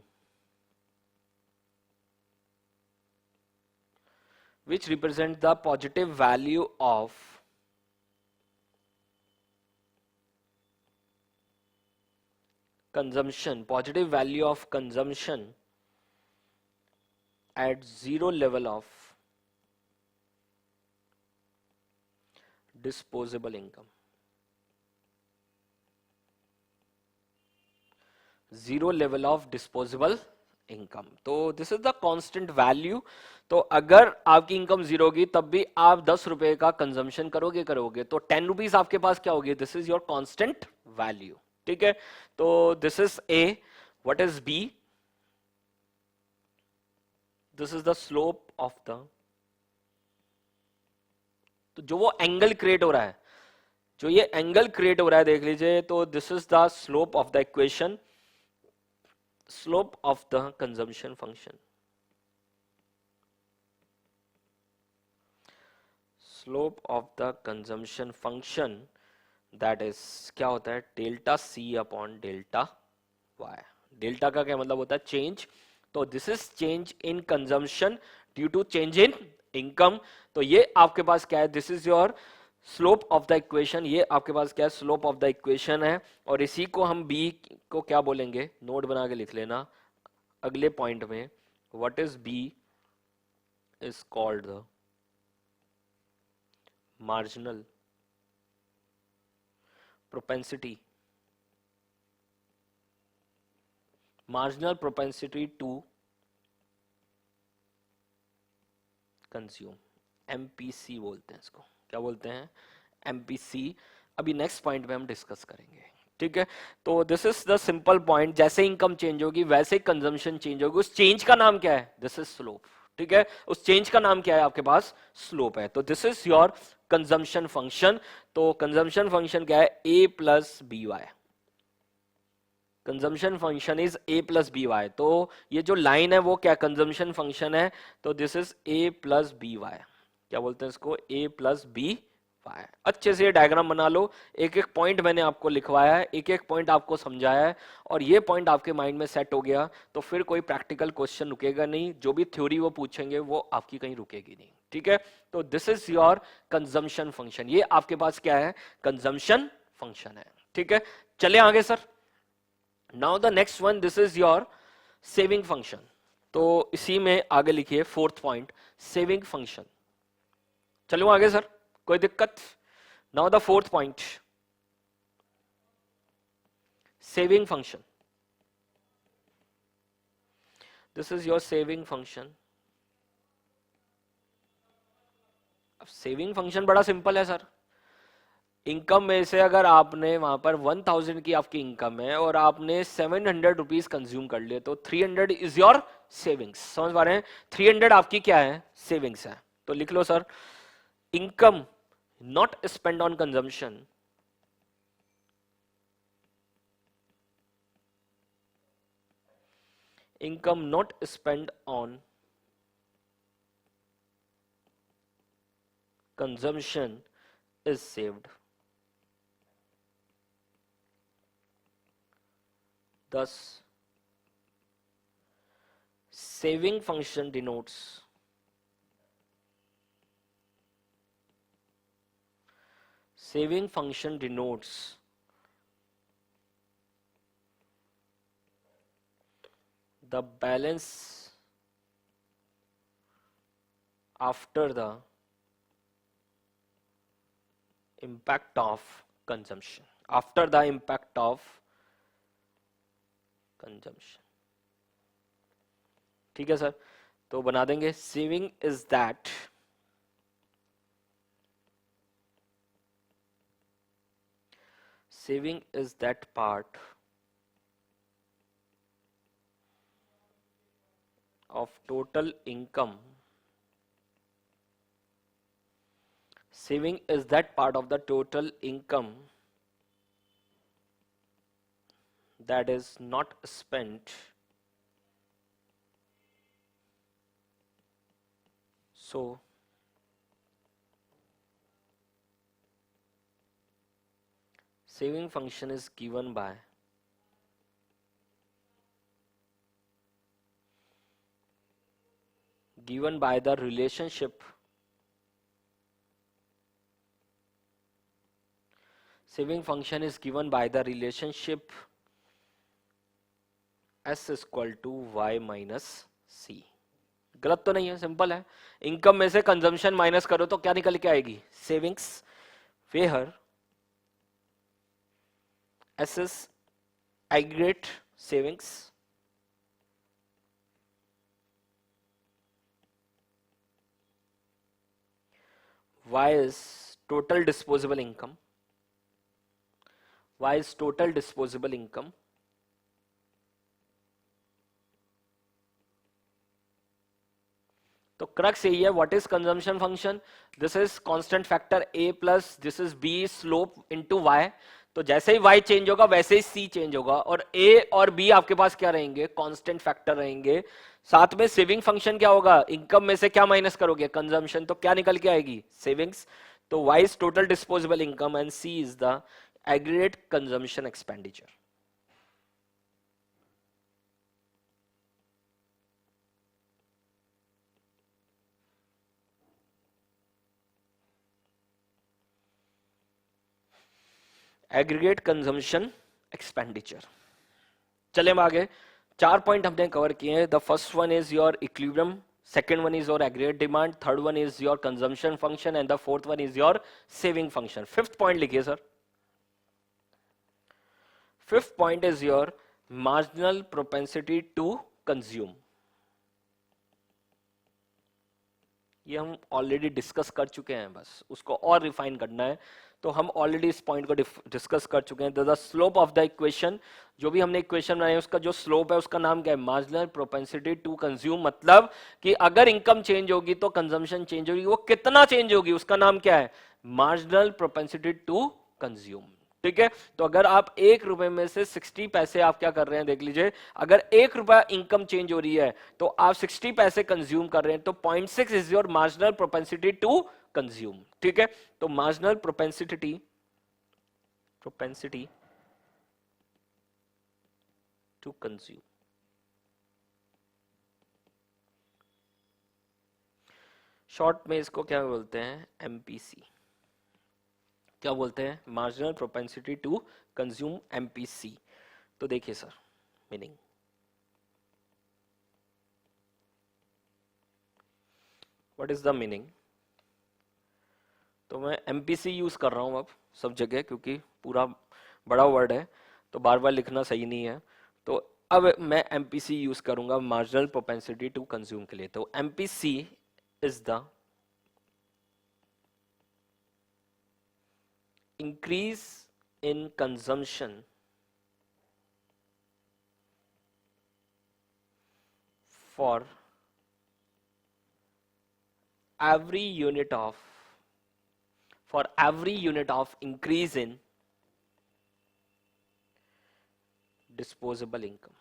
S1: which represents the positive value of consumption, positive value of consumption at zero level of disposable income. Zero level of disposable income. तो this is the constant value. तो अगर आपकी income zero होगी तब भी आप 10 रुपए का कंजम्पशन करोगे तो 10 रुपीज आपके पास क्या होगी? This is your constant value. ठीक है. तो this is A. What is B? This is the slope of the. तो जो वो एंगल क्रिएट हो रहा है, जो ये एंगल क्रिएट हो रहा है देख लीजिए. तो this is the slope of the equation, slope of the consumption function. Slope of the consumption function, that is क्या होता है? Delta C upon delta Y. Delta का क्या मतलब होता है? चेंज. तो this is change in consumption due to change in income. तो ये आपके पास क्या है? This is your slope of the equation. ये आपके पास क्या है? स्लोप ऑफ द इक्वेशन है. और इसी को हम बी को क्या बोलेंगे? नोट बना के लिख लेना अगले पॉइंट में. What is B? Is called the marginal propensity. Marginal propensity to consume. MPC बोलते हैं इसको. क्या बोलते हैं? एमपीसी. अभी नेक्स्ट पॉइंट में हम डिस्कस करेंगे. ठीक है. तो this is the simple point. जैसे इनकम चेंज होगी वैसे कंजम्पशन चेंज होगी. उस चेंज का नाम क्या है? This is slope. ठीक है. उस चेंज का नाम क्या है? आपके पास स्लोप है. तो this is your consumption function. तो कंजम्पशन फंक्शन क्या है? A plus B Y. Consumption function is A plus B Y. तो ये जो लाइन है वो क्या कंजम्पशन फंक्शन है. तो this is A plus B Y. क्या बोलते हैं इसको? A plus B Y. अच्छे से ये डायग्राम बना लो. एक एक पॉइंट मैंने आपको लिखवाया है, एक एक पॉइंट आपको समझाया है, और ये पॉइंट आपके माइंड में सेट हो गया तो फिर कोई प्रैक्टिकल क्वेश्चन रुकेगा नहीं. जो भी थ्योरी वो पूछेंगे वो आपकी कहीं रुकेगी नहीं. ठीक है. तो this is your consumption function. ये आपके पास क्या है? कंजम्पशन फंक्शन है. ठीक है. चले आगे sir. Now the next one, this is your saving function. तो इसी में आगे लिखिए फोर्थ पॉइंट, सेविंग फंक्शन. चलो आगे सर, कोई दिक्कत? Now the fourth point, saving function. This is your saving function. अब सेविंग फंक्शन बड़ा सिंपल है सर. इनकम में से अगर आपने वहां पर 1000 की आपकी इनकम है और आपने 700 रुपीज कंज्यूम कर लिए तो 300 इज योर सेविंग्स. समझ पा रहे हैं? 300 आपकी क्या है? सेविंग्स है. तो लिख लो sir, income not spend on consumption income not spent on consumption is saved. Thus, saving function denotes the balance after the impact of consumption. After the impact of consumption. ठीक है सर. तो बना देंगे, saving is that part of total income. Saving is that part of the total income that is not spent. So saving function is given by given by the relationship saving function is given by the relationship s is equal to y minus c। गलत तो नहीं है, simple है। Income में से consumption minus करो तो क्या निकल के आएगी, savings, where S is aggregate savings y is total disposable income, y is total disposable income तो क्रक्स यही है, what is consumption function, this is constant factor a plus this is b slope into y। तो जैसे ही y change होगा वैसे ही c change होगा, और a और b आपके पास क्या रहेंगे, कांस्टेंट फैक्टर रहेंगे। साथ में सेविंग फंक्शन क्या होगा, इनकम में से क्या माइनस करोगे, कंजम्पशन, तो क्या निकल के आएगी, सेविंग्स। तो y is total disposable income and c is the aggregate consumption expenditure. Aggregate consumption expenditure. चले हम आगे, 4 पॉइंट हमने कवर किए हैं। The first one is your equilibrium, second one is your aggregate demand, third one is your consumption function and the fourth one is your saving function. Fifth point लिखिए sir. Fifth point is your marginal propensity to consume. ये हम already discuss कर चुके हैं, बस उसको और refine करना है। तो हम ऑलरेडी इस पॉइंट को डिस्कस कर चुके हैं। The slope of the equation, जो भी हमने इक्वेशन बनाई उसका जो स्लोप है उसका नाम क्या है, मार्जिनल प्रोपेंसिटी टू कंज्यूम। मतलब कि अगर इनकम चेंज होगी तो कंजम्पशन चेंज होगी, वो कितना चेंज होगी उसका नाम क्या है, मार्जिनल प्रोपेंसिटी टू कंज्यूम। ठीक है, तो अगर आप 1 रुपए में से 60 पैसे आप क्या कर रहे हैं, देख लीजिए, अगर 1 रुपया इनकम चेंज हो रही है तो आप 60 पैसे कंज्यूम कर रहे हैं, तो 0.6 is your marginal propensity to consume. ठीक है, तो marginal propensity to consume, short में इसको क्या बोलते हैं, एमपीसी। क्या बोलते हैं, marginal propensity to consume, MPC. तो देखिए sir, meaning, what is the meaning. तो मैं एमपीसी यूज कर रहा हूं अब सब जगह, क्योंकि पूरा बड़ा वर्ड है तो बार बार लिखना सही नहीं है। तो अब मैं एमपीसी यूज करूंगा मार्जिनल प्रोपेंसिटी टू कंज्यूम के लिए। तो MPC is the increase in consumption for every unit of increase in disposable income।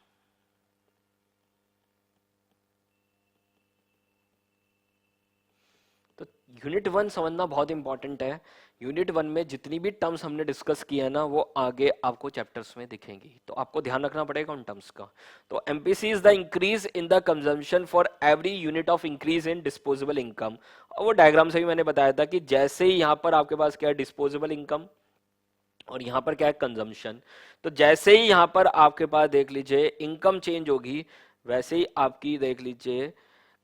S1: तो यूनिट 1 समझना बहुत इंपॉर्टेंट है। यूनिट 1 में जितनी भी टर्म्स हमने डिस्कस किया है ना, वो आगे आपको चैप्टर्स में दिखेंगी, तो आपको ध्यान रखना पड़ेगा उन टर्म्स का। तो MPC is the increase in the consumption for every unit of increase in disposable income. और वो डायग्राम से भी मैंने बताया था कि जैसे ही यहाँ पर आपके पास क्या है, डिस्पोजेबल इनकम, और यहाँ पर क्या है, कंजम्पशन। तो जैसे ही यहाँ पर आपके पास देख लीजिए इनकम चेंज होगी, वैसे ही आपकी देख लीजिए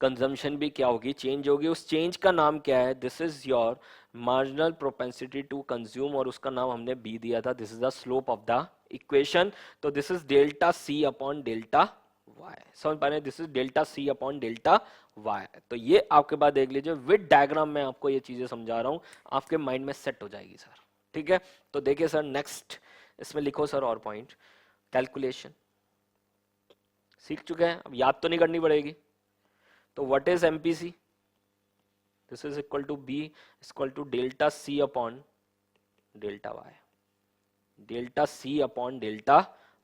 S1: कंजम्पशन भी क्या होगी, चेंज होगी। उस चेंज का नाम क्या है, this is your marginal propensity to consume, और उसका नाम हमने बी दिया था, this is the slope of the equation. तो this is delta C upon delta Y, समझ पा रहे हैं, this is delta C upon delta Y. तो ये आपके पास देख लीजिए विद डायग्राम में आपको ये चीजें समझा रहा हूं, आपके माइंड में सेट हो जाएगी सर। ठीक है, तो देखिए सर, नेक्स्ट इसमें लिखो सर और पॉइंट, कैलकुलेशन सीख चुके हैं, अब याद तो नहीं करनी पड़ेगी। तो what is MPC, this is equal to B equal to delta C upon delta Y, delta C upon delta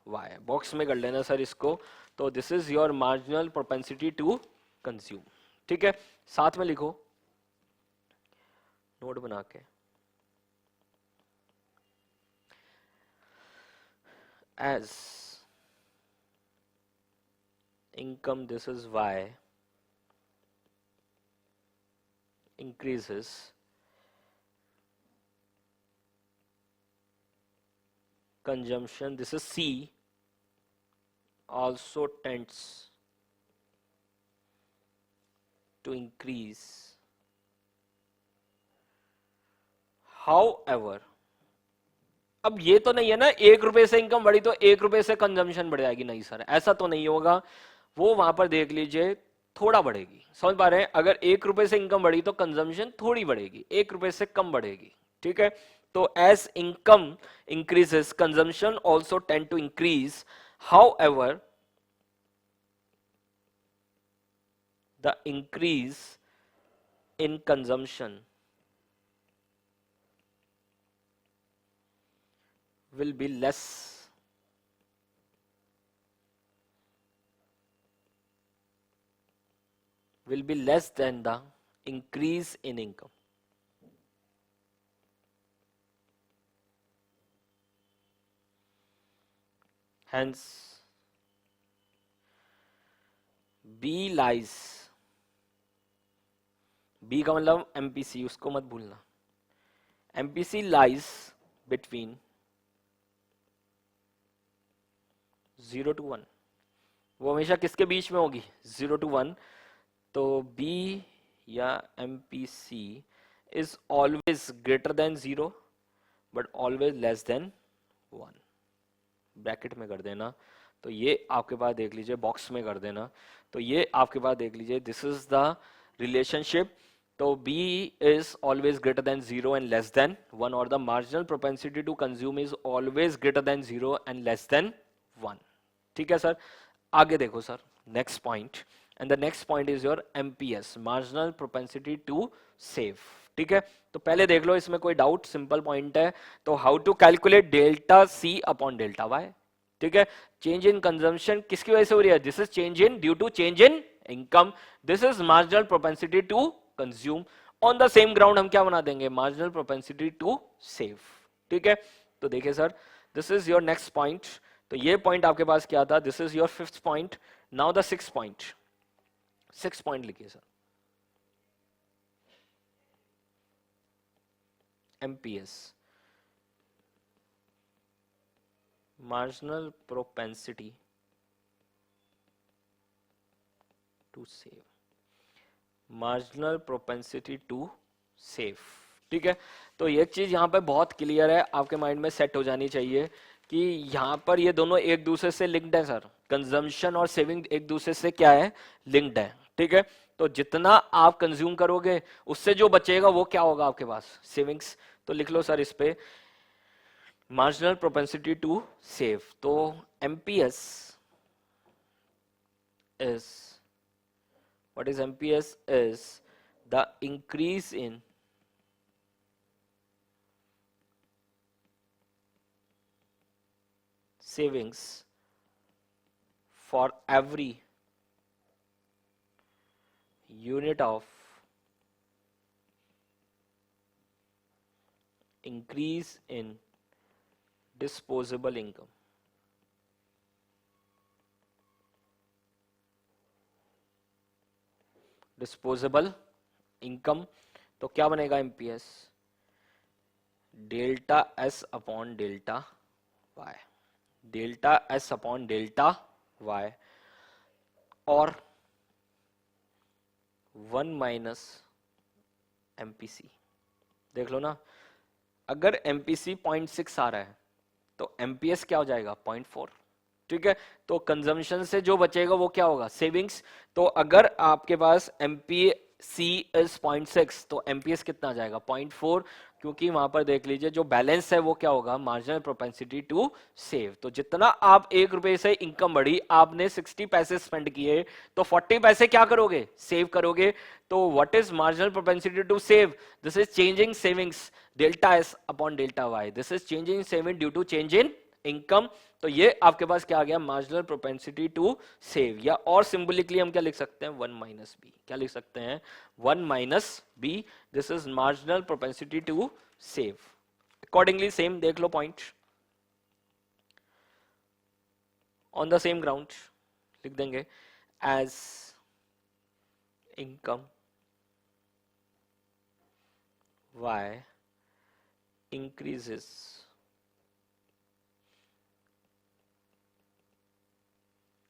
S1: Y, box में कर लेना सर इसको। तो this is your marginal propensity to consume. ठीक है, साथ में लिखो नोट बना के, as income this is y increases consumption, this is C, also tends to increase. However, अब ये तो नहीं है ना 1 रुपए से इनकम बढ़ी तो 1 रुपए से कंजम्पशन बढ़ जाएगी, नहीं सर ऐसा तो नहीं होगा, वो वहां पर देख लीजिए थोड़ा बढ़ेगी, समझ पा रहे हैं, अगर 1 रुपए से इनकम बढ़ी तो कंजम्पशन थोड़ी बढ़ेगी, 1 रुपए से कम बढ़ेगी, ठीक है। तो as income increases consumption also tend to increase, however the increase in consumption will be less than the increase in income. Hence B lies, B का मतलब MPC, उसको मत भूलना, MPC lies between 0 to 1, वो हमेशा किसके बीच में होगी, 0 to 1, तो B या MPC is always greater than 0 but always less than 1, bracket में कर देना, तो ये आपके पास देख लीजिए, बॉक्स में कर देना, तो ये आपके पास देख लीजिए, दिस इज द रिलेशनशिप, तो B is always greater than 0 and less than 1, or the marginal propensity to consume is always greater than 0 and less than 1, ठीक है सर। आगे देखो sir, next point, and the next point is your MPS, marginal propensity to save, ठीक है। तो पहले देख लो, इसमें कोई डाउट, सिंपल पॉइंट है, तो how to calculate delta C upon delta Y, ठीक है। चेंज इन कंजम्पशन किसकी वजह से हो रही है, this is change in due to change in income, this is marginal propensity to consume, on the same ground हम क्या बना देंगे, मार्जिनल प्रोपेंसिटी टू सेव, ठीक है। तो देखिए sir, this is your next point, तो ये पॉइंट आपके पास क्या था, this is your 5th point, now the 6th point, 6th point लिखिए sir, MPS, marginal propensity to save, marginal propensity to save, ठीक है। तो ये चीज यहां पे बहुत क्लियर है, आपके माइंड में सेट हो जानी चाहिए कि यहां पर ये दोनों एक दूसरे से लिंक्ड है सर, कंजम्पशन और सेविंग एक दूसरे से क्या है, लिंक्ड है, ठीक है। तो जितना आप कंज्यूम करोगे उससे जो बचेगा वो क्या होगा आपके पास, सेविंग्स, तो लिख लो सर इस पे मार्जिनल प्रोपेंसिटी टू सेव, तो MPS is, what is MPS is the increase in savings for every unit of increase in disposable income, disposable income, तो क्या बनेगा MPS, delta S upon delta Y, delta S upon delta Y, और 1 minus MPC, देख लो ना, अगर MPC 0.6 आ रहा है तो MPS क्या हो जाएगा, 0.4, ठीक है। तो कंजम्पशन से जो बचेगा वो क्या होगा, सेविंग्स, तो अगर आपके पास MPC इज 0.6 तो MPS कितना आ जाएगा, 0.4, क्योंकि वहां पर देख लीजिए जो बैलेंस है वो क्या होगा, मार्जिनल प्रोपेंसिटी टू सेव, तो जितना आप 1 रुपए से इनकम बढ़ी, आपने 60 पैसे स्पेंड किए, तो 40 पैसे क्या करोगे, सेव करोगे, तो what is marginal propensity to save, this is changing savings delta S upon delta Y, this is changing saving due to change in income, तो ये आपके पास क्या आ गया, मार्जिनल प्रोपेंसिटी टू सेव, या और सिंबलिकली हम क्या लिख सकते हैं, 1 माइनस बी, क्या लिख सकते हैं, 1 minus B, this is marginal propensity to save, accordingly same देख लो point, on the same ground लिख देंगे, as income Y increases,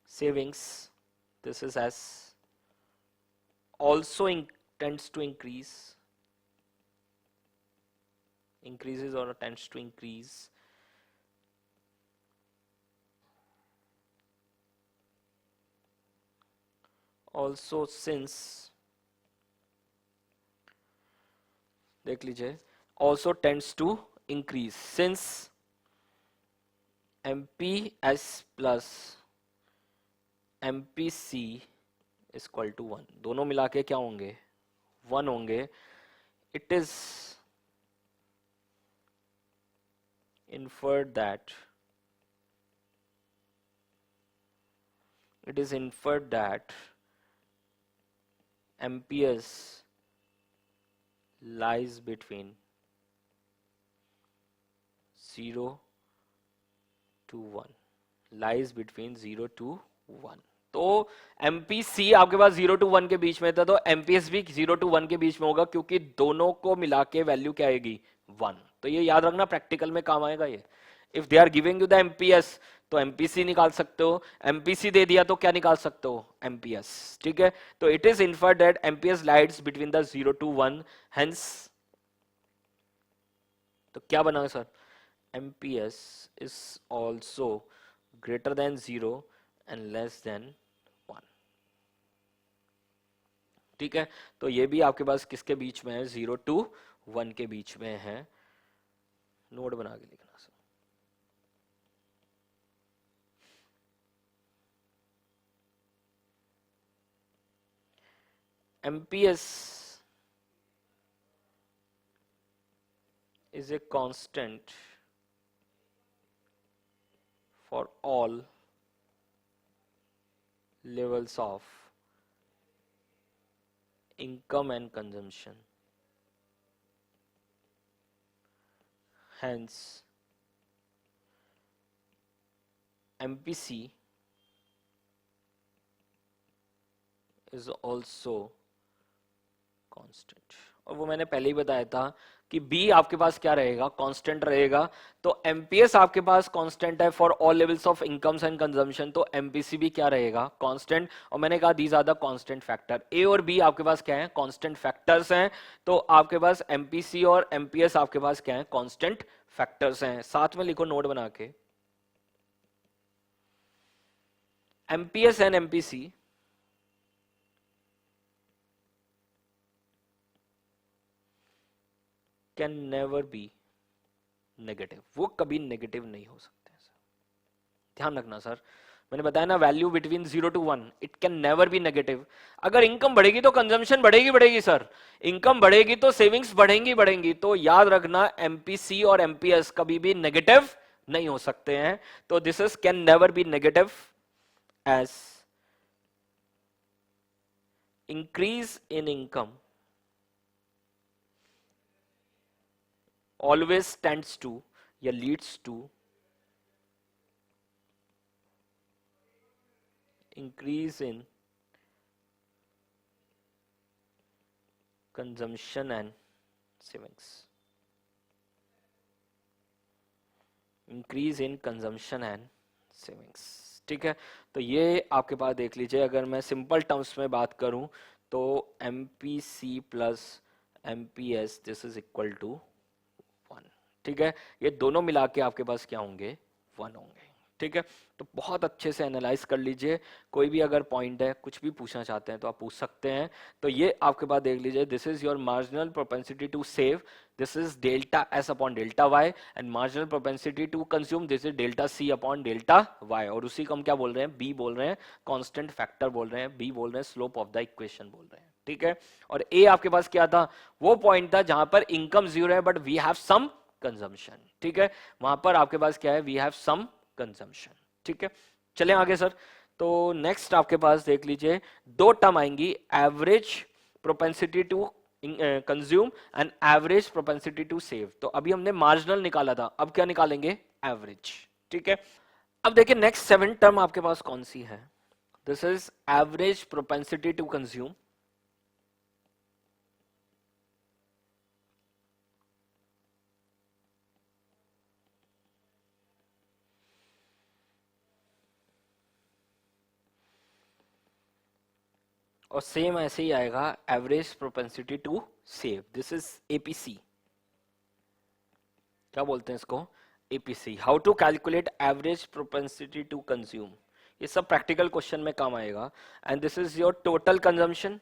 S1: savings, this is S, also tends to increases or tends to increase, also since, देख लीजिए, also tends to increase since MPS plus MPC is equal to 1, दोनों मिला के क्या होंगे, 1 होंगे. It is inferred that MPS lies between 0 to 1, lies between 0 to 1. तो MPC आपके पास 0 to 1 के बीच में था, तो MPS भी 0 to 1 के बीच में होगा, क्योंकि दोनों को मिला के वैल्यू क्या आएगी, 1. तो ये याद रखना, प्रैक्टिकल में काम आएगा ये. If they are giving you the MPS तो MPC निकाल सकते हो, MPC दे दिया तो क्या निकाल सकते हो, MPS. ठीक है, तो it is inferred that MPS lies between the 0 to 1, hence. तो क्या बना sir, MPS is also greater than 0 and less than 1. ठीक है, तो ये भी आपके पास किसके बीच में है, 0 to 1 के बीच में है. नोट बना के लिखना sir. MPS is a constant for all levels of income and consumption. Hence, MPC is also constant. और वो मैंने पहले ही बताया था कि B आपके पास क्या रहेगा, कांस्टेंट रहेगा. तो MPS आपके पास कांस्टेंट है for all levels of incomes and consumption, तो MPC भी क्या रहेगा, कांस्टेंट. और मैंने कहा these are the constant factor. A और B आपके पास क्या है, कांस्टेंट फैक्टर्स हैं. तो आपके पास MPC और MPS आपके पास क्या है, कांस्टेंट फैक्टर्स हैं. साथ में लिखो नोट बना के, MPS and MPC can never be negative. वो कभी नेगेटिव नहीं हो सकते सर, ध्यान रखना सर. मैंने बताया ना, value between 0 to 1, it can never be negative. अगर इनकम बढ़ेगी तो कंजम्पशन बढ़ेगी सर, इनकम बढ़ेगी तो सेविंग्स बढ़ेंगी. तो याद रखना, MPC और MPS कभी भी नेगेटिव नहीं हो सकते हैं. तो this is can never be negative as increase in income always tends to या leads to increase in consumption and savings. Increase in consumption and savings. ठीक है, तो ये आपके पास देख लीजिए. अगर मैं सिंपल टर्म्स में बात करूं तो MPC plus MPS this is equal to 1. ठीक है, ये दोनों मिला के आपके पास क्या होंगे, 1 होंगे. ठीक है, तो बहुत अच्छे से एनालाइज कर लीजिए. कोई भी अगर पॉइंट है, कुछ भी पूछना चाहते हैं तो आप पूछ सकते हैं. तो ये आपके पास देख लीजिए, this is your marginal propensity to save, this is delta S upon delta Y, and marginal propensity to consume, this is delta C upon delta Y. और उसी को हम क्या बोल रहे हैं, B बोल रहे हैं, कांस्टेंट फैक्टर बोल रहे हैं, B बोल रहे हैं स्लोप ऑफ द इक्वेशन बोल रहे हैं. ठीक है, और A आपके पास क्या था, वो पॉइंट था जहां पर इनकम 0 है but we have some consumption. ठीक है, वहां पर आपके पास क्या है, वी हैव सम कंजम्पशन. ठीक है, चलें आगे सर. तो नेक्स्ट आपके पास देख लीजिए, दो टर्म आएंगी, average propensity to consume and average propensity to save. तो अभी हमने मार्जिनल निकाला था, अब क्या निकालेंगे, एवरेज. ठीक है, अब देखिए नेक्स्ट 7 टर्म आपके पास कौन सी है. This is average propensity to consume, और सेम ऐसे ही आएगा average propensity to save, this is APC. क्या बोलते हैं इसको? APC. How to calculate average propensity to consume, ये सब प्रैक्टिकल क्वेश्चन में काम आएगा। And this is your total consumption.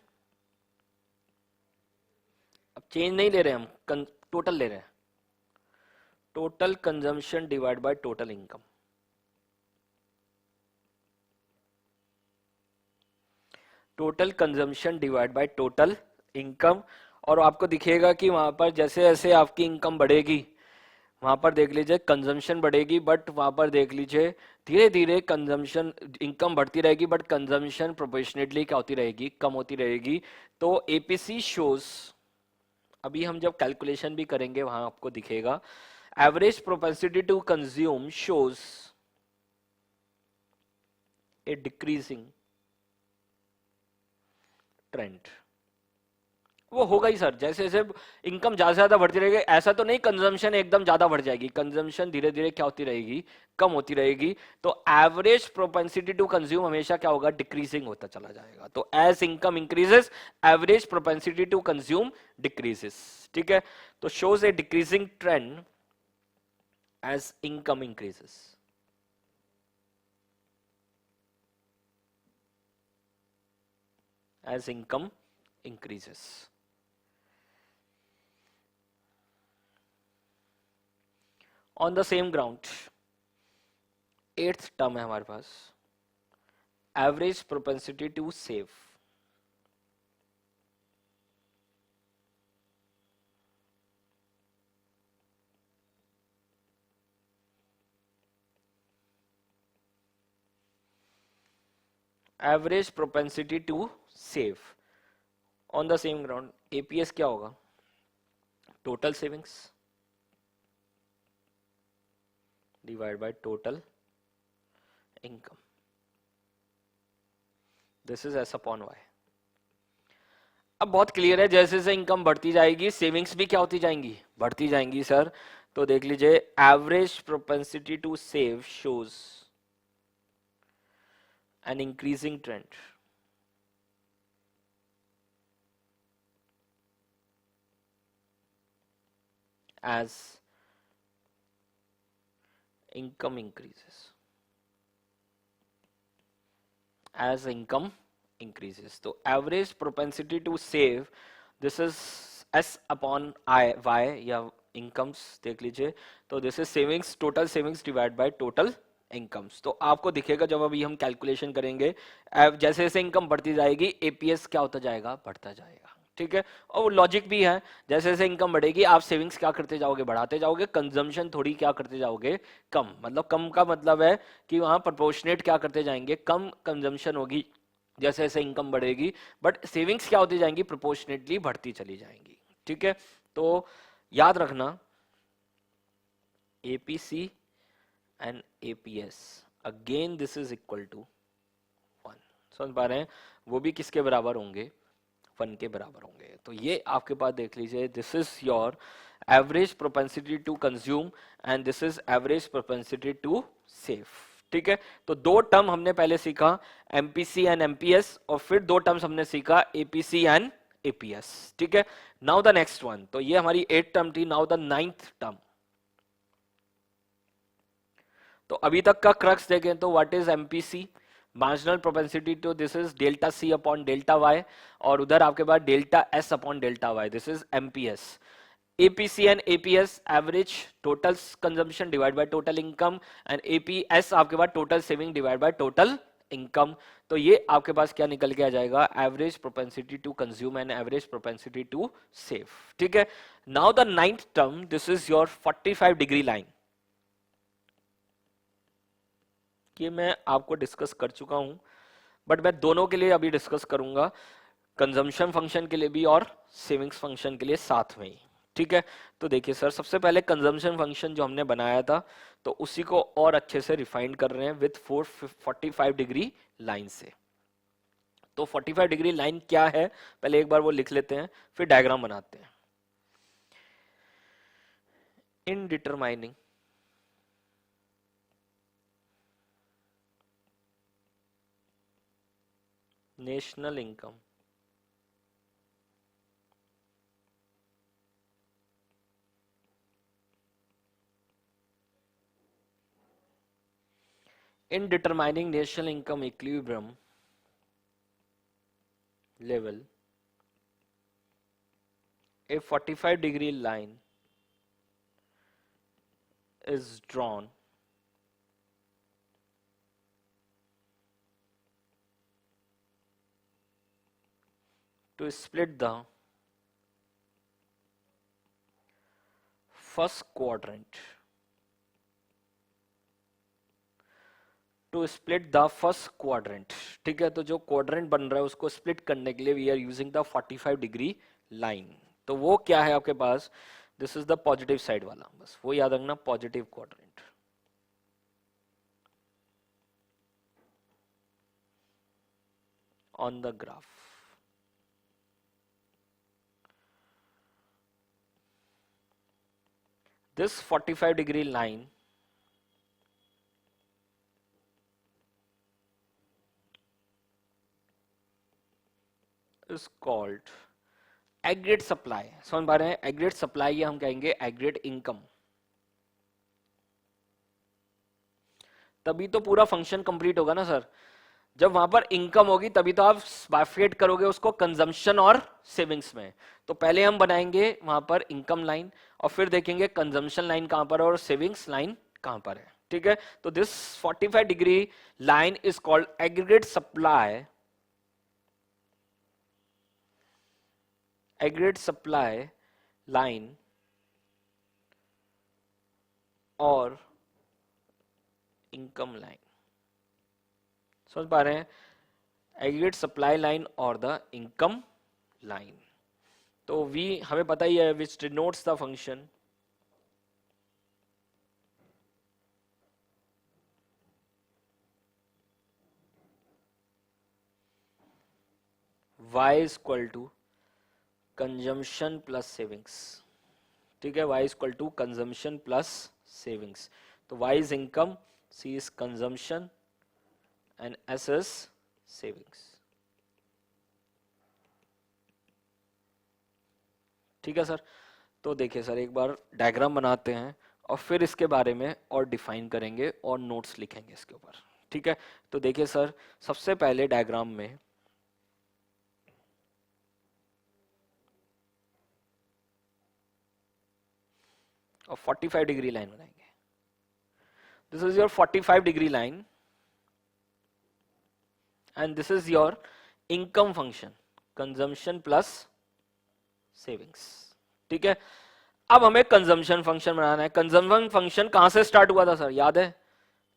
S1: अब चेंज नहीं ले रहे हम, टोटल ले रहे हैं। Total consumption divide by total income. Total consumption divide by total income. और आपको दिखेगा कि वहां पर जैसे जैसे आपकी इनकम बढ़ेगी, वहां पर देख लीजिए कंजम्पशन बढ़ेगी, बट वहां पर देख लीजिए धीरे धीरे कंजम्पशन, इनकम बढ़ती रहेगी बट कंजम्पशन प्रोपोर्शनेटली क्या होती रहेगी? कम होती रहेगी। तो एपीसी शोज, अभी हम जब कैलकुलेशन भी करेंगे वहां आपको दिखेगा average propensity to consume shows a decreasing trend. वो होगा ही सर, जैसे जैसे इनकम ज्यादा से ज्यादा बढ़ती रहेगी, ऐसा तो नहीं कंजम्पशन एकदम ज्यादा बढ़ जाएगी, कंजम्पशन धीरे धीरे क्या होती रहेगी? कम होती रहेगी। तो एवरेज प्रोपेंसिटी टू कंज्यूम हमेशा क्या होगा? डिक्रीजिंग होता चला जाएगा। तो as income increases average propensity to consume decreases. ठीक है, तो shows a decreasing trend as income increases. As income increases. On the same ground, 8th term है हमारे पास, average propensity to save. Average propensity to save on the same ground, APS क्या होगा? Total savings divide by total income, this is S upon Y. अब बहुत clear है, जैसे जैसे इनकम बढ़ती जाएगी सेविंग्स भी क्या होती जाएंगी? बढ़ती जाएंगी सर। तो देख लीजिए average propensity to save shows an increasing trend as income increases. As income increases, तो average propensity to save, this is S upon I Y या incomes देख लीजिए। तो this is savings, total savings divided by total incomes। तो आपको दिखेगा जब अभी हम कैलकुलेशन करेंगे, जैसे जैसे इनकम बढ़ती जाएगी एपीएस क्या होता जाएगा? बढ़ता जाएगा। ठीक है, और वो लॉजिक भी है, जैसे जैसे इनकम बढ़ेगी आप सेविंग्स क्या करते जाओगे? बढ़ाते जाओगे, कंजम्पशन थोड़ी क्या करते जाओगे? कम। मतलब कम का मतलब है कि वहां प्रोपोर्शनेट क्या करते जाएंगे? कम कंजम्पशन होगी जैसे जैसे इनकम बढ़ेगी, बट सेविंग्स क्या होती जाएंगी? प्रोपोर्शनेटली बढ़ती चली जाएंगी। ठीक है, तो याद रखना APC and APS, again this is equal to 1। समझ पा रहे हैं? वो भी किसके बराबर होंगे? 1 के बराबर होंगे। तो ये आपके पास देख लीजिए, this is your average propensity to consume and this is average propensity to save. ठीक है, तो दो टर्म हमने पहले सीखा, एमपीसी एंड एमपीएस, और फिर दो टर्म्स हमने सीखा एपीसी एंड एपीएस। ठीक है, नाउ द नेक्स्ट वन, तो ये हमारी 8th टर्म थी, नाउ द 9th टर्म। तो अभी तक का क्रक्स देखें तो what is MPC? Marginal propensity to, this is delta C upon delta Y, और उधर आपके पास delta S upon delta Y, this is MPS. APC and APS average total consumption divide by total income, and APS आपके पास total saving divide by total income. तो ये आपके पास क्या निकल के आ जाएगा? Average propensity to consume and average propensity to save. ठीक है, now the 9th term, this is your 45 degree line. ये मैं आपको डिस्कस कर चुका हूं, बट मैं दोनों के लिए अभी डिस्कस करूंगा, कंजम्पशन फंक्शन के लिए भी और सेविंग्स फंक्शन के लिए साथ में ही। ठीक है, तो देखिए सर, सबसे पहले कंजम्पशन फंक्शन जो हमने बनाया था, तो उसी को और अच्छे से रिफाइन कर रहे हैं विथ 45 डिग्री लाइन से। तो 45 डिग्री लाइन क्या है, पहले एक बार वो लिख लेते हैं, फिर डायग्राम बनाते हैं। In determining national income In determining national income equilibrium level, a 45-degree line is drawn to split the first quadrant ठीक है, तो जो क्वाड्रेंट बन रहा है उसको स्प्लिट करने के लिए we are using the 45 degree line. तो वो क्या है आपके पास, this is the positive side वाला, बस वो याद रखना, positive quadrant. On the graph this 45 degree line is called aggregate supply। समझ पा रहे हैं, aggregate supply या हम कहेंगे aggregate income। तभी तो पूरा फंक्शन कंप्लीट होगा ना सर, जब वहां पर इनकम होगी तभी तो आप बाइफर्केट करोगे उसको कंजम्पशन और सेविंग्स में। तो पहले हम बनाएंगे वहां पर इनकम लाइन और फिर देखेंगे कंजम्पशन लाइन कहां पर और सेविंग्स लाइन कहां पर है, ठीक है। तो this 45 degree line is called aggregate supply, aggregate supply line और इनकम लाइन। समझ पा रहे हैं, एग्रीगेट सप्लाई लाइन और द इनकम लाइन। तो वी हमें पता ही है which denotes the function y is equal to consumption plus savings, ठीक है, y is equal to consumption plus savings. तो y is income, c is consumption and S is savings, ठीक है सर। तो देखिए सर एक बार डायग्राम बनाते हैं और फिर इसके बारे में और डिफाइन करेंगे और नोट्स लिखेंगे इसके ऊपर, ठीक है। तो देखिए सर सबसे पहले डायग्राम में और 45 डिग्री लाइन बनाएंगे। This is your 45 degree line and this is your income function, consumption plus savings, ठीक है। अब हमें कंजम्पशन फंक्शन बनाना है। कंजम्पशन फंक्शन कहां से स्टार्ट हुआ था सर, याद है,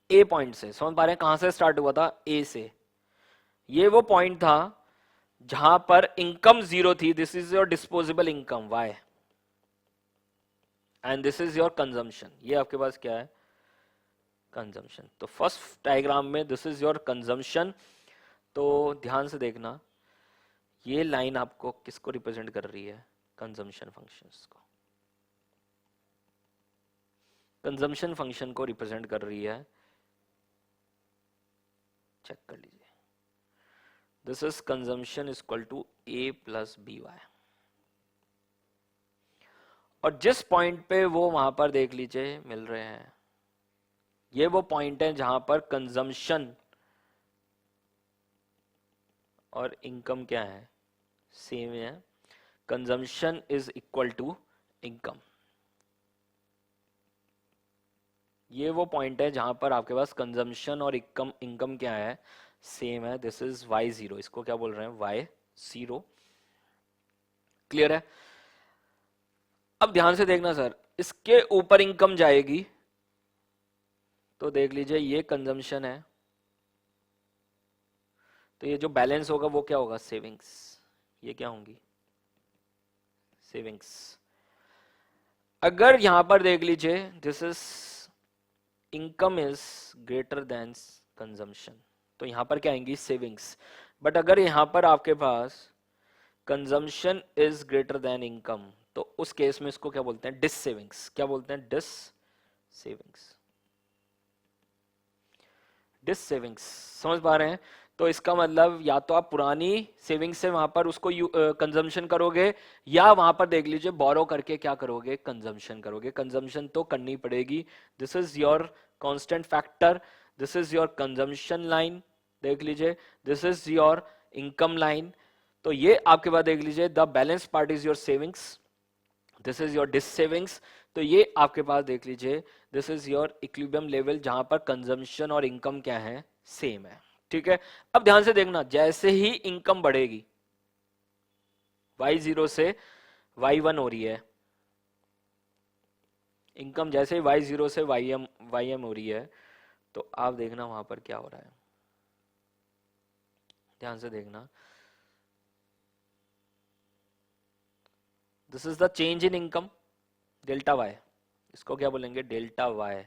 S1: ए पॉइंट से। समझ पा रहे हैं कहां से स्टार्ट हुआ था, ए से। ये वो पॉइंट था जहां पर इनकम 0 थी, this is your disposable income Y, and this is your consumption, ये आपके पास क्या है, कंजम्पशन। तो फर्स्ट डायग्राम में दिस इज योर कंजम्पशन। तो ध्यान से देखना, ये लाइन आपको किसको रिप्रेजेंट कर रही है, कंजम्पशन फंक्शंस को, कंजम्पशन फंक्शन को रिप्रेजेंट कर रही है। चेक कर लीजिए, this is consumption is equal to A plus B Y. और जिस पॉइंट पे वो वहां पर देख लीजिए मिल रहे हैं, ये वो पॉइंट है जहां पर कंजम्पशन और इनकम क्या है, सेम है। Consumption is equal to income, ये वो पॉइंट है जहां पर आपके पास कंजम्पशन और इनकम क्या है, सेम है। दिस इज y0, इसको क्या बोल रहे हैं, y0, क्लियर है। अब ध्यान से देखना सर, इसके ऊपर इनकम जाएगी तो देख लीजिए ये कंजम्पशन है, तो ये जो बैलेंस होगा वो क्या होगा, सेविंग्स। ये क्या होंगी, सेविंग्स। अगर यहां पर देख लीजिए this is income is greater then consumption, तो यहां पर क्या आएंगी, सेविंग्स। बट अगर यहां पर आपके पास consumption is greater than income, तो उस केस में इसको क्या बोलते हैं, डिस सेविंग्स। क्या बोलते हैं, डिस सेविंग्स, डिस सेविंग्स। समझ पा रहे हैं। तो इसका मतलब या तो आप पुरानी सेविंग्स से वहां पर उसको कंजम्पशन करोगे, या वहां पर देख लीजिए बोरो करके क्या करोगे, कंजम्पशन करोगे। कंजम्पशन तो करनी पड़ेगी, this is your constant factor, this is your consumption line, देख लीजिए, this is your income line. तो ये आपके पास देख लीजिए, the balance part is your savings, this is your dissavings. तो ये आपके पास देख लीजिए, this is your equilibrium level जहां पर कंजम्पशन और इनकम क्या है, सेम है, ठीक है। अब ध्यान से देखना, जैसे ही इनकम बढ़ेगी, y0 से y1 हो रही है इनकम, जैसे ही y0 से ym हो रही है, तो आप देखना वहां पर क्या हो रहा है, ध्यान से देखना, this is the change in income delta Y, इसको क्या बोलेंगे, डेल्टा वाई,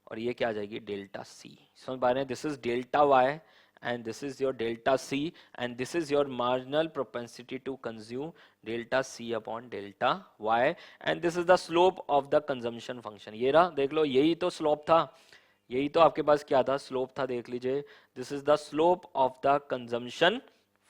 S1: और ये क्या आ जाएगी, डेल्टा सी। समझ पा रहे हैं, this is delta Y and this is your delta C and this is your marginal propensity to consume delta C upon delta Y and this is the slope of the consumption function। ये रहा, देख लो, यही तो slope था, यही तो आपके पास क्या था, स्लोप था, देख लीजिए, this is the slope of the consumption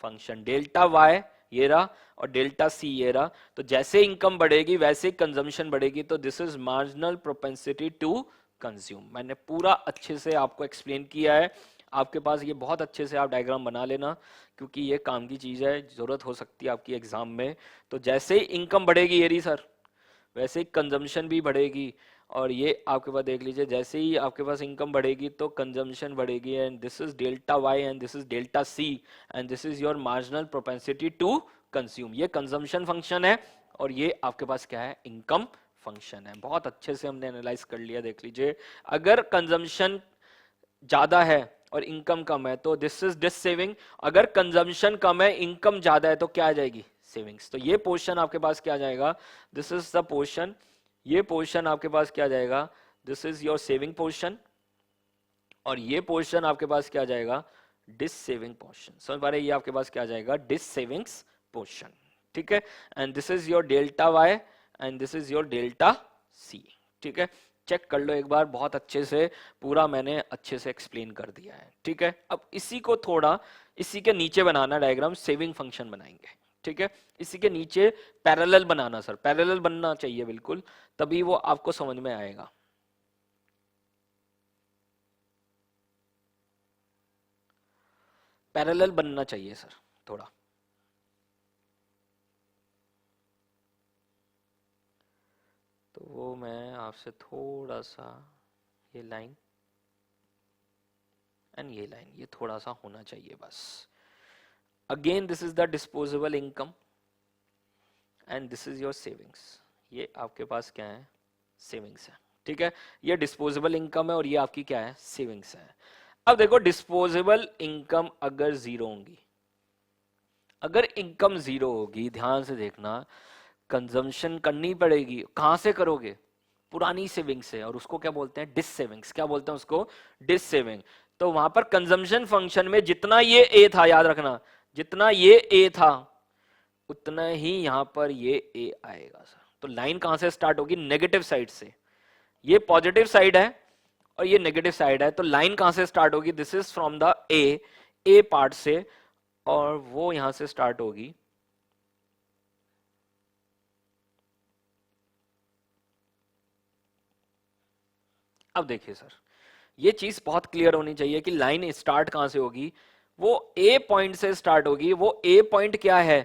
S1: function, delta Y ये रहा और डेल्टा C ये रहा। तो जैसे इनकम बढ़ेगी वैसे कंजम्पशन बढ़ेगी, तो this is marginal propensity to consume. मैंने पूरा अच्छे से आपको एक्सप्लेन किया है, आपके पास ये बहुत अच्छे से आप डायग्राम बना लेना, क्योंकि ये काम की चीज है, जरूरत हो सकती है आपकी एग्जाम में। तो जैसे ही इनकम बढ़ेगी ये रही सर, वैसे ही कंजम्पशन भी बढ़ेगी, और ये आपके पास देख लीजिए, जैसे ही आपके पास इनकम बढ़ेगी तो कंजम्पशन बढ़ेगी, and this is delta Y and this is delta C and this is your marginal propensity to consume. ये कंजम्पशन फंक्शन है और ये आपके पास क्या है, इनकम फंक्शन है। बहुत अच्छे से हमने एनालाइज कर लिया, देख लीजिए, अगर कंजम्पशन ज्यादा है और इनकम कम है तो दिस इज डिस सेविंग, अगर कंजम्पशन कम है इनकम ज्यादा है तो क्या आ जाएगी, सेविंग्स। तो ये पोर्शन आपके पास क्या आ जाएगा, दिस इज द पोर्शन, ये पोर्शन आपके पास क्या आ जाएगा, this is your saving portion, और ये पोर्शन आपके पास क्या आ जाएगा, डिस सेविंग पोर्शन। समझ पा रहे, ये आपके पास क्या आ जाएगा, डिस सेविंग्स पोर्शन, ठीक है। And this is your delta Y and this is your delta C, ठीक है। चेक कर लो एक बार, बहुत अच्छे से पूरा मैंने अच्छे से एक्सप्लेन कर दिया है, ठीक है। अब इसी को थोड़ा इसी के नीचे बनाना डायग्राम, सेविंग फंक्शन बनाएंगे, ठीक है। इसी के नीचे पैरेलल बनाना सर, पैरेलल बनना चाहिए बिल्कुल, तभी वो आपको समझ में आएगा। पैरेलल बनना चाहिए सर थोड़ा, तो वो मैं आपसे थोड़ा सा, ये लाइन एंड ये लाइन, ये थोड़ा सा होना चाहिए बस। Again this is the disposable income and this is your savings, ये आपके पास क्या है, सेविंग्स है, ठीक है। ये डिस्पोजेबल इनकम है और ये आपकी क्या है, सेविंग्स है। अब देखो, डिस्पोजेबल इनकम अगर जीरो होगी, अगर इनकम जीरो होगी, ध्यान से देखना, कंजम्पशन करनी पड़ेगी, कहां से करोगे, पुरानी सेविंग से, और उसको क्या बोलते हैं, डिस सेविंग्स। क्या बोलते हैं उसको, डिस सेविंग। तो वहां पर कंजम्पशन फंक्शन में जितना ये ए था, याद रखना, जितना ये ए था उतना ही यहां पर ये ए आएगा सर। तो लाइन कहां से स्टार्ट होगी, नेगेटिव साइड से, ये पॉजिटिव साइड है और ये नेगेटिव साइड है, तो लाइन कहां से स्टार्ट होगी, this is from the A part से, और वो यहां से स्टार्ट होगी अब देखिए सर, ये चीज बहुत क्लियर होनी चाहिए कि लाइन स्टार्ट कहां से होगी, वो ए पॉइंट से स्टार्ट होगी। वो ए पॉइंट क्या है,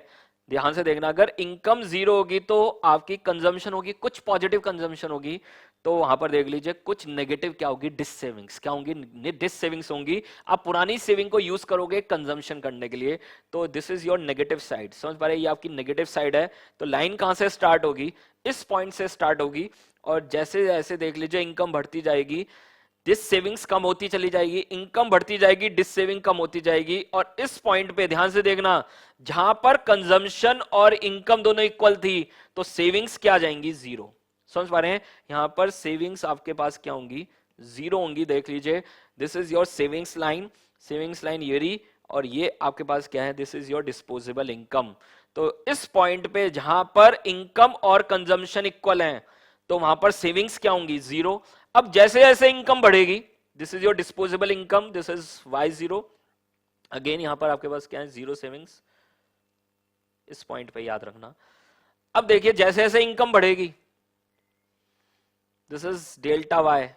S1: ध्यान से देखना, अगर इनकम जीरो होगी तो आपकी कंजम्पशन होगी, कुछ पॉजिटिव कंजम्पशन होगी, तो वहां पर देख लीजिए कुछ नेगेटिव क्या होगी, डिस सेविंग्स। क्या होंगी, डिस सेविंग्स होंगी। आप पुरानी सेविंग को यूज करोगे कंजम्पशन करने के लिए, तो this is your negative side. समझ पा रहे, ये आपकी नेगेटिव साइड है। तो लाइन कहां से स्टार्ट होगी, इस पॉइंट से स्टार्ट होगी, और जैसे जैसे देख लीजिए इनकम बढ़ती जाएगी, डिस सेविंग्स कम होती चली जाएगी, इनकम बढ़ती जाएगी, डिस सेविंग कम होती जाएगी, और इस पॉइंट पे ध्यान से देखना, जहां पर कंजम्पशन और इनकम दोनों इक्वल थी तो सेविंग्स क्या आ जाएंगी, जीरो। समझ पा रहे हैं, यहां पर सेविंग्स आपके पास क्या होंगी, जीरो होंगी। देख लीजिए, this is your savings line, savings line ये रही, और ये आपके पास क्या है, this is your disposable income. तो इस पॉइंट पे जहां पर इनकम और कंजम्पशन इक्वल हैं, तो वहां पर सेविंग्स क्या होंगी, जीरो। अब जैसे जैसे इनकम बढ़ेगी, this is your disposable income, this is y0, again यहां पर आपके पास क्या है, जीरो सेविंग्स, इस पॉइंट पे याद रखना। अब देखिए जैसे जैसे इनकम बढ़ेगी, दिस इज डेल्टा y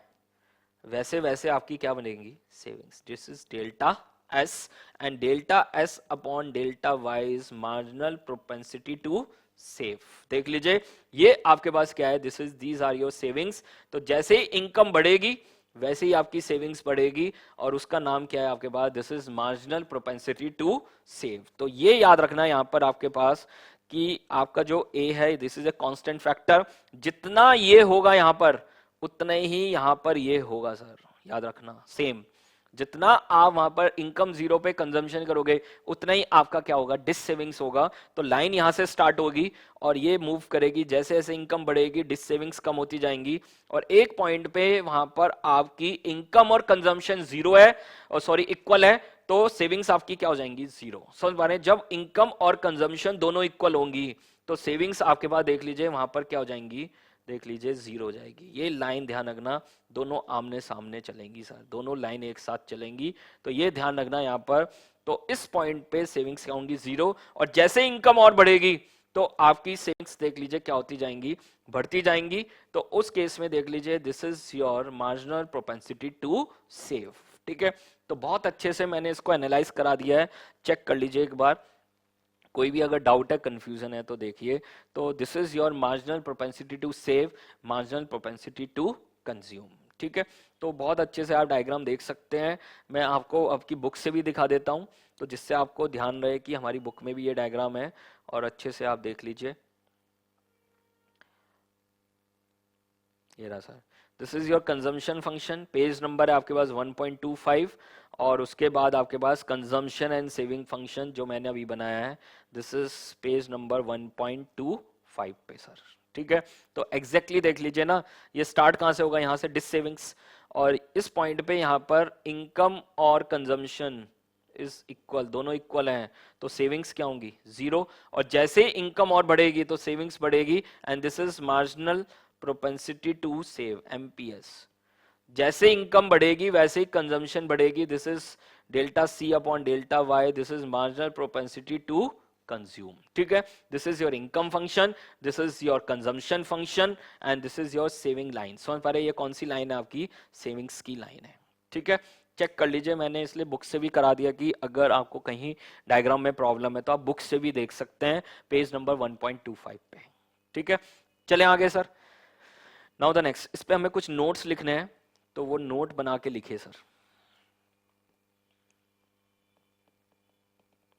S1: वैसे वैसे आपकी क्या बनेगी, savings. This is delta S, and delta S upon delta Y is marginal propensity to save. देख लीजिए ये आपके पास क्या है, this is these are your savings. तो जैसे ही इनकम बढ़ेगी वैसे ही आपकी सेविंग्स बढ़ेगी, और उसका नाम क्या है आपके पास, this is marginal propensity to save. तो ये याद रखना है यहाँ पर आपके पास कि आपका जो ए है this is a constant factor, जितना ये होगा यहाँ पर उतना ही यहाँ पर ये होगा सर, याद रखना सेम। जितना आप वहां पर इनकम जीरो पे कंजम्पशन करोगे उतना ही आपका क्या होगा, डिस सेविंग्स होगा। तो लाइन यहां से स्टार्ट होगी और ये मूव करेगी, जैसे जैसे इनकम बढ़ेगी डिस सेविंग्स कम होती जाएंगी, और एक पॉइंट पे वहां पर आपकी इनकम और कंजम्पशन जीरो है, और सॉरी इक्वल है, तो सेविंग्स आपकी क्या हो जाएंगी, जीरो। समझ पा रहे हैं, जब इनकम और कंजम्पशन दोनों इक्वल होंगी तो सेविंग्स आपके पास देख लीजिए वहां पर क्या हो जाएंगी, देख लीजिए जीरो हो जाएगी। ये लाइन ध्यान रखना, दोनों आमने सामने चलेंगी सर, दोनों लाइन एक साथ चलेंगी, तो ये ध्यान रखना यहाँ पर। तो इस पॉइंट पे सेविंग्स क्या होंगी, जीरो, और जैसे इनकम और बढ़ेगी तो आपकी सेविंग्स देख लीजिए क्या होती जाएंगी, बढ़ती जाएंगी। तो उस केस में देख लीजिए this is your marginal propensity to save. ठीक है, तो बहुत अच्छे से मैंने इसको एनालाइज करा दिया है, चेक कर लीजिए एक बार, कोई भी अगर डाउट है कंफ्यूजन है तो देखिए। तो this is your marginal propensity to save, marginal propensity to consume. ठीक है, तो बहुत अच्छे से आप डायग्राम देख सकते हैं, मैं आपको आपकी बुक से भी दिखा देता हूं, तो जिससे आपको ध्यान रहे कि हमारी बुक में भी ये डायग्राम है, और अच्छे से आप देख लीजिए। ये रहा sir, this is your consumption function, page number है आपके पास 1.25, और उसके बाद आपके पास कंजम्पशन एंड सेविंग फंक्शन जो मैंने अभी बनाया है, दिस इज पेज नंबर 1.25 पे सर। ठीक है, तो एग्जैक्टली देख लीजिए ना, ये स्टार्ट कहां से होगा, यहां से डिस सेविंग्स, और इस पॉइंट पे यहां पर इनकम और कंजम्पशन इज इक्वल, दोनों इक्वल हैं, तो सेविंग्स क्या होंगी, जीरो, और जैसे इनकम और बढ़ेगी तो सेविंग्स बढ़ेगी, and this is marginal propensity to save, MPS. जैसे इनकम बढ़ेगी वैसे ही कंजम्पशन बढ़ेगी, this is delta C upon delta Y, this is marginal propensity to consume. ठीक है, this is your income function, this is your consumption function, and this is your saving line. समझ पा रहे हैं ये कौन सी लाइन है, आपकी सेविंग्स की लाइन है। ठीक है, चेक कर लीजिए, मैंने इसलिए बुक से भी करा दिया कि अगर आपको कहीं डायग्राम में प्रॉब्लम है तो आप बुक से भी देख सकते हैं, पेज नंबर 1.25 पे। ठीक है, चलें आगे सर। नाउ द नेक्स्ट, इस पे हमें कुछ नोट्स लिखने हैं, तो वो नोट बना के लिखिए सर।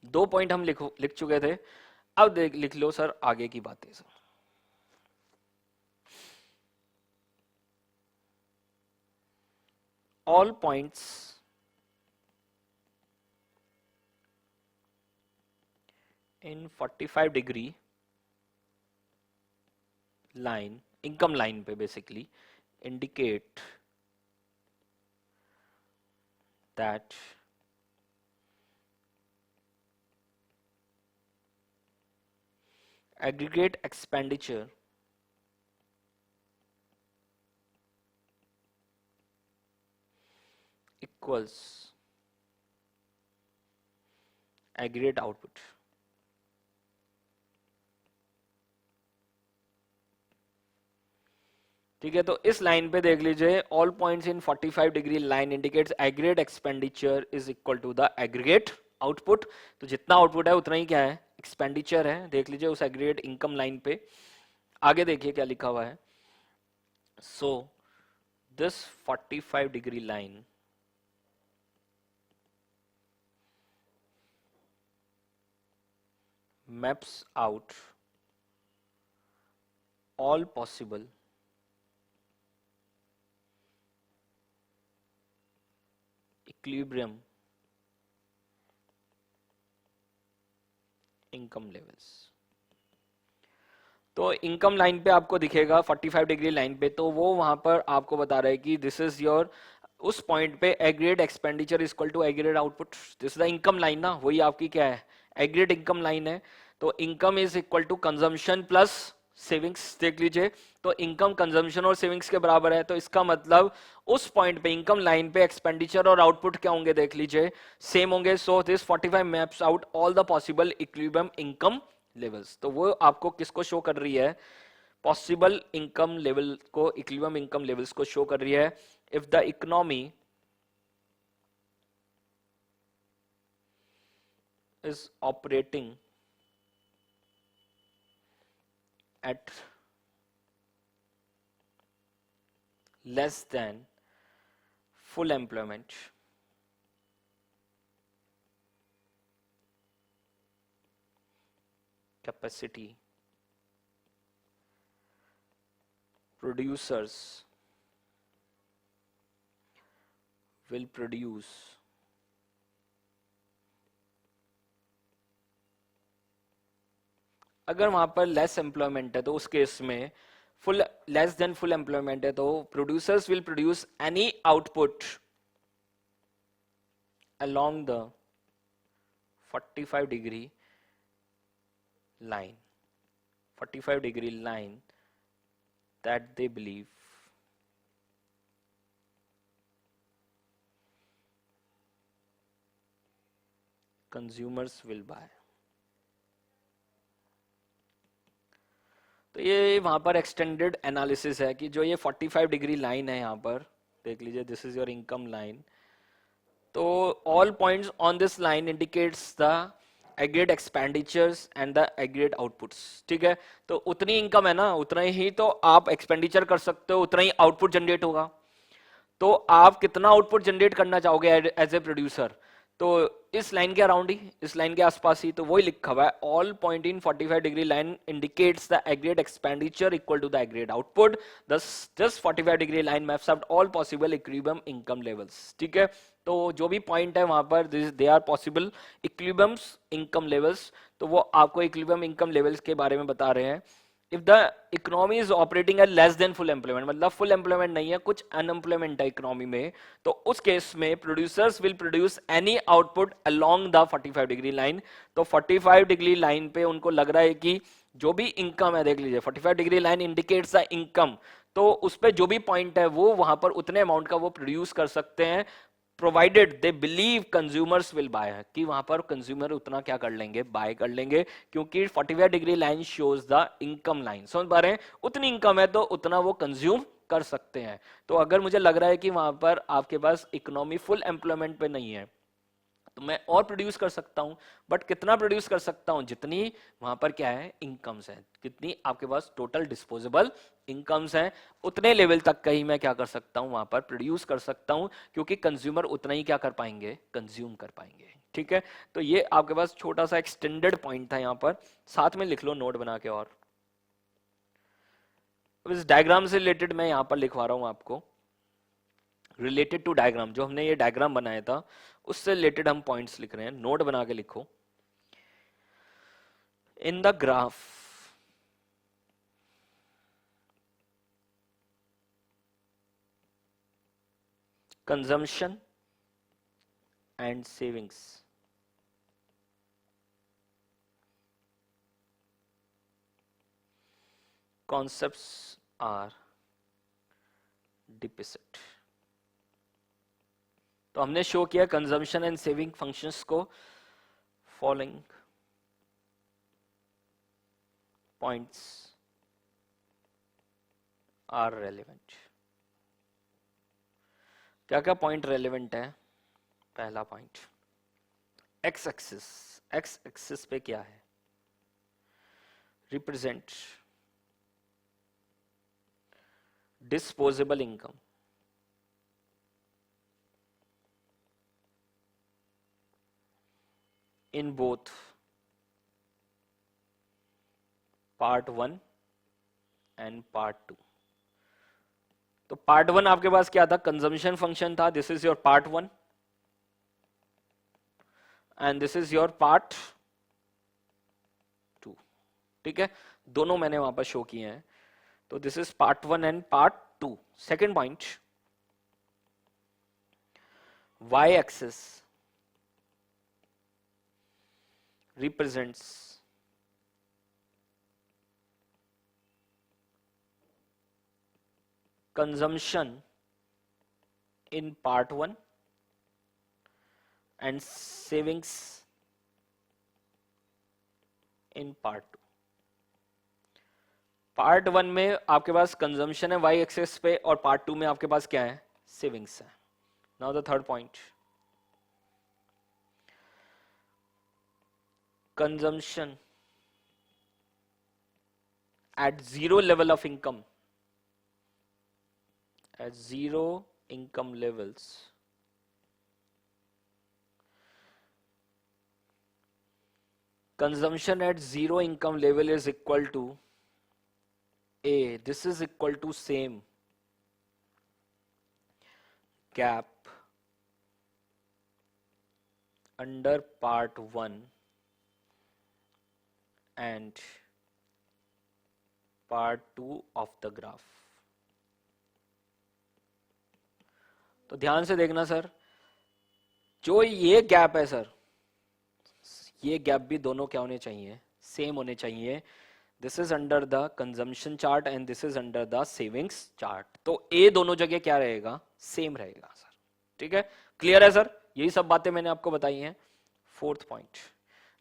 S1: 2 पॉइंट हम लिख चुके थे, अब लिख लो सर आगे की बातें sir. All points in 45 degree line, income line पे basically indicate that aggregate expenditure equals aggregate output। ठीक है, तो इस लाइन पे देख लीजिए, all points in 45 degree line indicates aggregate expenditure is equal to the aggregate output. तो जितना आउटपुट है उतना ही क्या है, एक्सपेंडिचर है। देख लीजिए उस एग्रीगेट इनकम लाइन पे आगे देखिए क्या लिखा हुआ है। So this 45 degree line maps out all possible equilibrium income levels. तो इनकम लाइन पे आपको दिखेगा 45 डिग्री लाइन पे, तो वो वहां पर आपको बता रहा है कि दिस इज योर, उस पॉइंट पे aggregate expenditure is equal to aggregate output. This is the income line ना, वही आपकी क्या है, एग्रीगेट इनकम लाइन है। तो income is equal to consumption plus savings. देख लीजिए, तो इनकम कंजम्पशन और सेविंग्स के बराबर है, तो इसका मतलब उस पॉइंट पे इनकम लाइन पे एक्सपेंडिचर और आउटपुट क्या होंगे, देख लीजिए सेम होंगे। So this 45 maps out all the possible equilibrium income levels. तो वो आपको किसको शो कर रही है, पॉसिबल इनकम लेवल को, इक्विलिब्रियम इनकम लेवल्स को शो कर रही है। if the economy is operating at less than full employment, capacity, producers will produce अगर वहां पर लेस एम्प्लॉयमेंट है तो उस केस में full less than full employment है तो producers will produce any output along the 45 degree line 45 degree line that they believe consumers will buy. तो ये वहां पर एक्सटेंडेड एनालिसिस है कि जो ये 45 डिग्री लाइन है यहाँ पर देख लीजिए, this is your income line. तो all points on this line indicates the aggregate expenditures and the aggregate outputs. ठीक है, तो उतनी इनकम है ना, उतना ही तो आप एक्सपेंडिचर कर सकते हो, उतना ही आउटपुट जनरेट होगा. तो आप कितना आउटपुट जनरेट करना चाहोगे एज ए प्रोड्यूसर, तो इस लाइन के अराउंड ही, इस लाइन के आसपास ही. तो वही लिखा हुआ है, all point in 45 degree line indicates the aggregate expenditure equal to the aggregate output. This 45 degree line maps out all possible equilibrium income levels. ठीक है, तो जो भी पॉइंट है वहां पर they are possible equilibriums income levels. तो वो आपको इक्विलिब्रियम इनकम लेवल्स के बारे में बता रहे हैं. If the economy is operating eight less than full employment, मतलब फुल एम्प्लॉयमेंट नहीं है, कुछ अनएम्प्लॉयमेंट है इकोनॉमी में, तो उस केस में producers will produce any output along the 45 degree line. तो 45 डिग्री लाइन पे उनको लग रहा है कि जो भी इनकम है, देख लीजिए 45 degree line indicates the income, तो उस पर जो भी पॉइंट है वो वहां पर उतने अमाउंट का वो प्रोड्यूस कर सकते हैं, provided they believe consumers will buy, कि वहां पर कंज्यूमर उतना क्या कर लेंगे, बाय कर लेंगे, क्योंकि 45 degree line shows the income line. समझ पा रहे हैं, उतनी इनकम है तो उतना वो कंज्यूम कर सकते हैं. तो अगर मुझे लग रहा है कि वहां पर आपके पास इकोनॉमी फुल एम्प्लॉयमेंट पे नहीं है, तो मैं और प्रोड्यूस कर सकता हूं, बट कितना प्रोड्यूस कर सकता हूं, जितनी वहां पर क्या है, इनकम्स है, कितनी आपके पास टोटल डिस्पोजेबल इनकम्स हैं, उतने लेवल तक का ही मैं क्या कर सकता हूं, वहां पर प्रोड्यूस कर सकता हूं, क्योंकि कंज्यूमर उतना ही क्या कर पाएंगे, कंज्यूम कर पाएंगे. ठीक है, तो ये आपके पास छोटा सा एक्सटेंडेड पॉइंट था, यहां पर साथ में लिख लो नोट बना के. और इस डायग्राम से रिलेटेड मैं यहां पर लिखवा रहा हूं आपको, रिलेटेड टू डायग्राम, जो हमने ये डायग्राम बनाया था उससे रिलेटेड हम पॉइंट्स लिख रहे हैं. नोट बना के लिखो. In the graph consumption and savings concepts are deficit. तो हमने शो किया कंजम्पशन एंड सेविंग फंक्शंस को, फॉलोइंग पॉइंट्स आर रेलेवेंट. क्या क्या पॉइंट रेलेवेंट है? पहला point x axis. X axis पे क्या है? Represent disposable income. in both part 1 and part 2. तो पार्ट 1 आपके पास क्या था? कंजम्पशन फंक्शन था. This is your part 1 and this is your part 2. ठीक है, दोनों मैंने वहां पर शो किए हैं. तो this is part 1 and part 2. Second point, Y axis represents consumption in part 1 and savings in part 2. Part 1 में आपके पास कंजम्पशन है वाई एक्सेस पे, और पार्ट 2 में आपके पास क्या है? सेविंग्स है। Now the third point, consumption at zero level of income, at zero income levels, consumption at zero income level is equal to A. This is equal to same gap under part 1 and part 2 of the graph. तो ध्यान से देखना sir, जो ये gap है sir, ये gap भी दोनों क्या होने चाहिए, सेम होने चाहिए। This is under the consumption chart and this is under the savings chart. तो ए दोनों जगह क्या रहेगा, सेम रहेगा सर। ठीक है, क्लियर है सर, यही सब बातें मैंने आपको बताई हैं। फोर्थ पॉइंट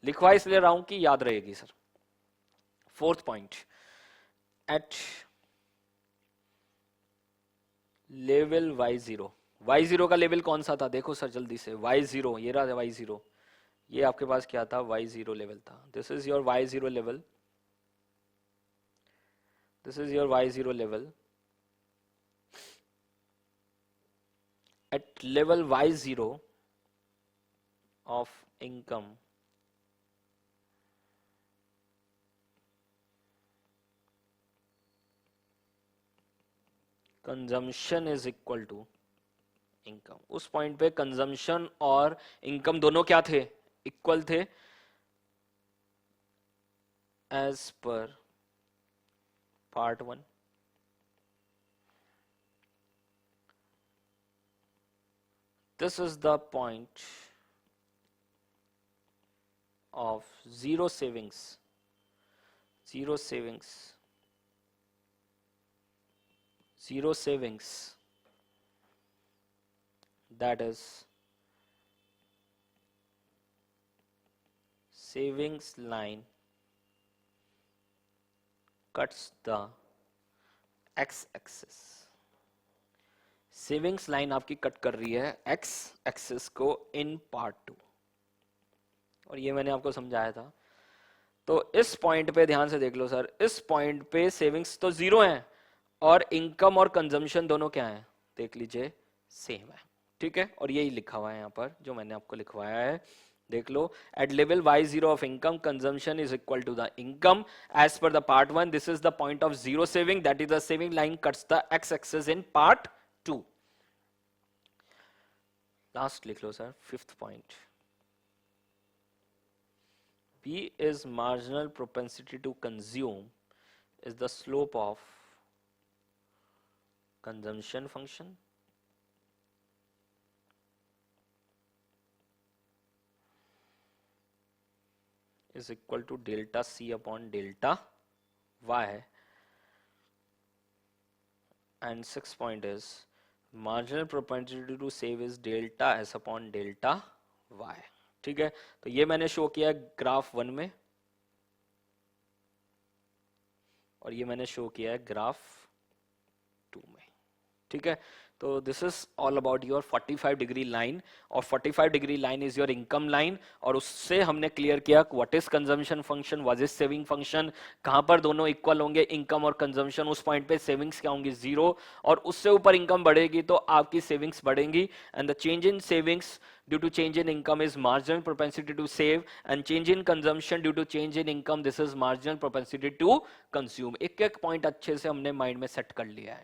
S1: लिखवा इसलिए रहा हूं कि याद रहेगी sir. Fourth point, at level y0, y0 का लेवल कौन सा था, देखो सर जल्दी से, y0 ये रहा y0, ये आपके पास क्या था, y0 लेवल था। This is your y0 level, this is your y0 level. At level y0 of income, consumption is equal to income. उस पॉइंट पे कंजम्पशन और इनकम दोनों क्या थे, इक्वल थे as per part 1। This is the point of zero savings, zero savings, zero savings, that is savings line cuts the x axis। Savings line आपकी cut कर रही है x एक्सिस को इन पार्ट 2, और ये मैंने आपको समझाया था। तो इस पॉइंट पे ध्यान से देख लो सर, इस पॉइंट पे सेविंग्स तो जीरो है और इनकम और कंजम्पशन दोनों क्या है, देख लीजिए सेम है। ठीक है, और यही लिखा हुआ है यहाँ पर जो मैंने आपको लिखवाया है, देख लो। At level y0 of income, consumption is equal to the income as per the part 1। This is the point of zero saving, that is the saving line cuts the x axis in part 2। Last लिख लो sir, fifth point, P is marginal propensity to consume is the slope of consumption function is equal to delta C upon delta Y, and sixth point is marginal propensity to save is delta S upon delta Y। ठीक है, तो ये मैंने show किया graph 1 में और ये मैंने शो किया है ग्राफ 2 में। ठीक है, तो this is all about your 45 degree line, और 45 degree line is your income line, और उससे हमने क्लियर किया what is consumption function, what is saving function, कहां पर दोनों इक्वल होंगे इनकम और कंजम्पशन, उस पॉइंट पे सेविंग्स क्या होंगी, जीरो, और उससे ऊपर इनकम बढ़ेगी तो आपकी सेविंग्स बढ़ेंगी। And the change in savings due to change in income is marginal propensity to save, and change in consumption due to change in income, this is marginal propensity to consume। एक एक point अच्छे से हमने mind में set कर लिया है।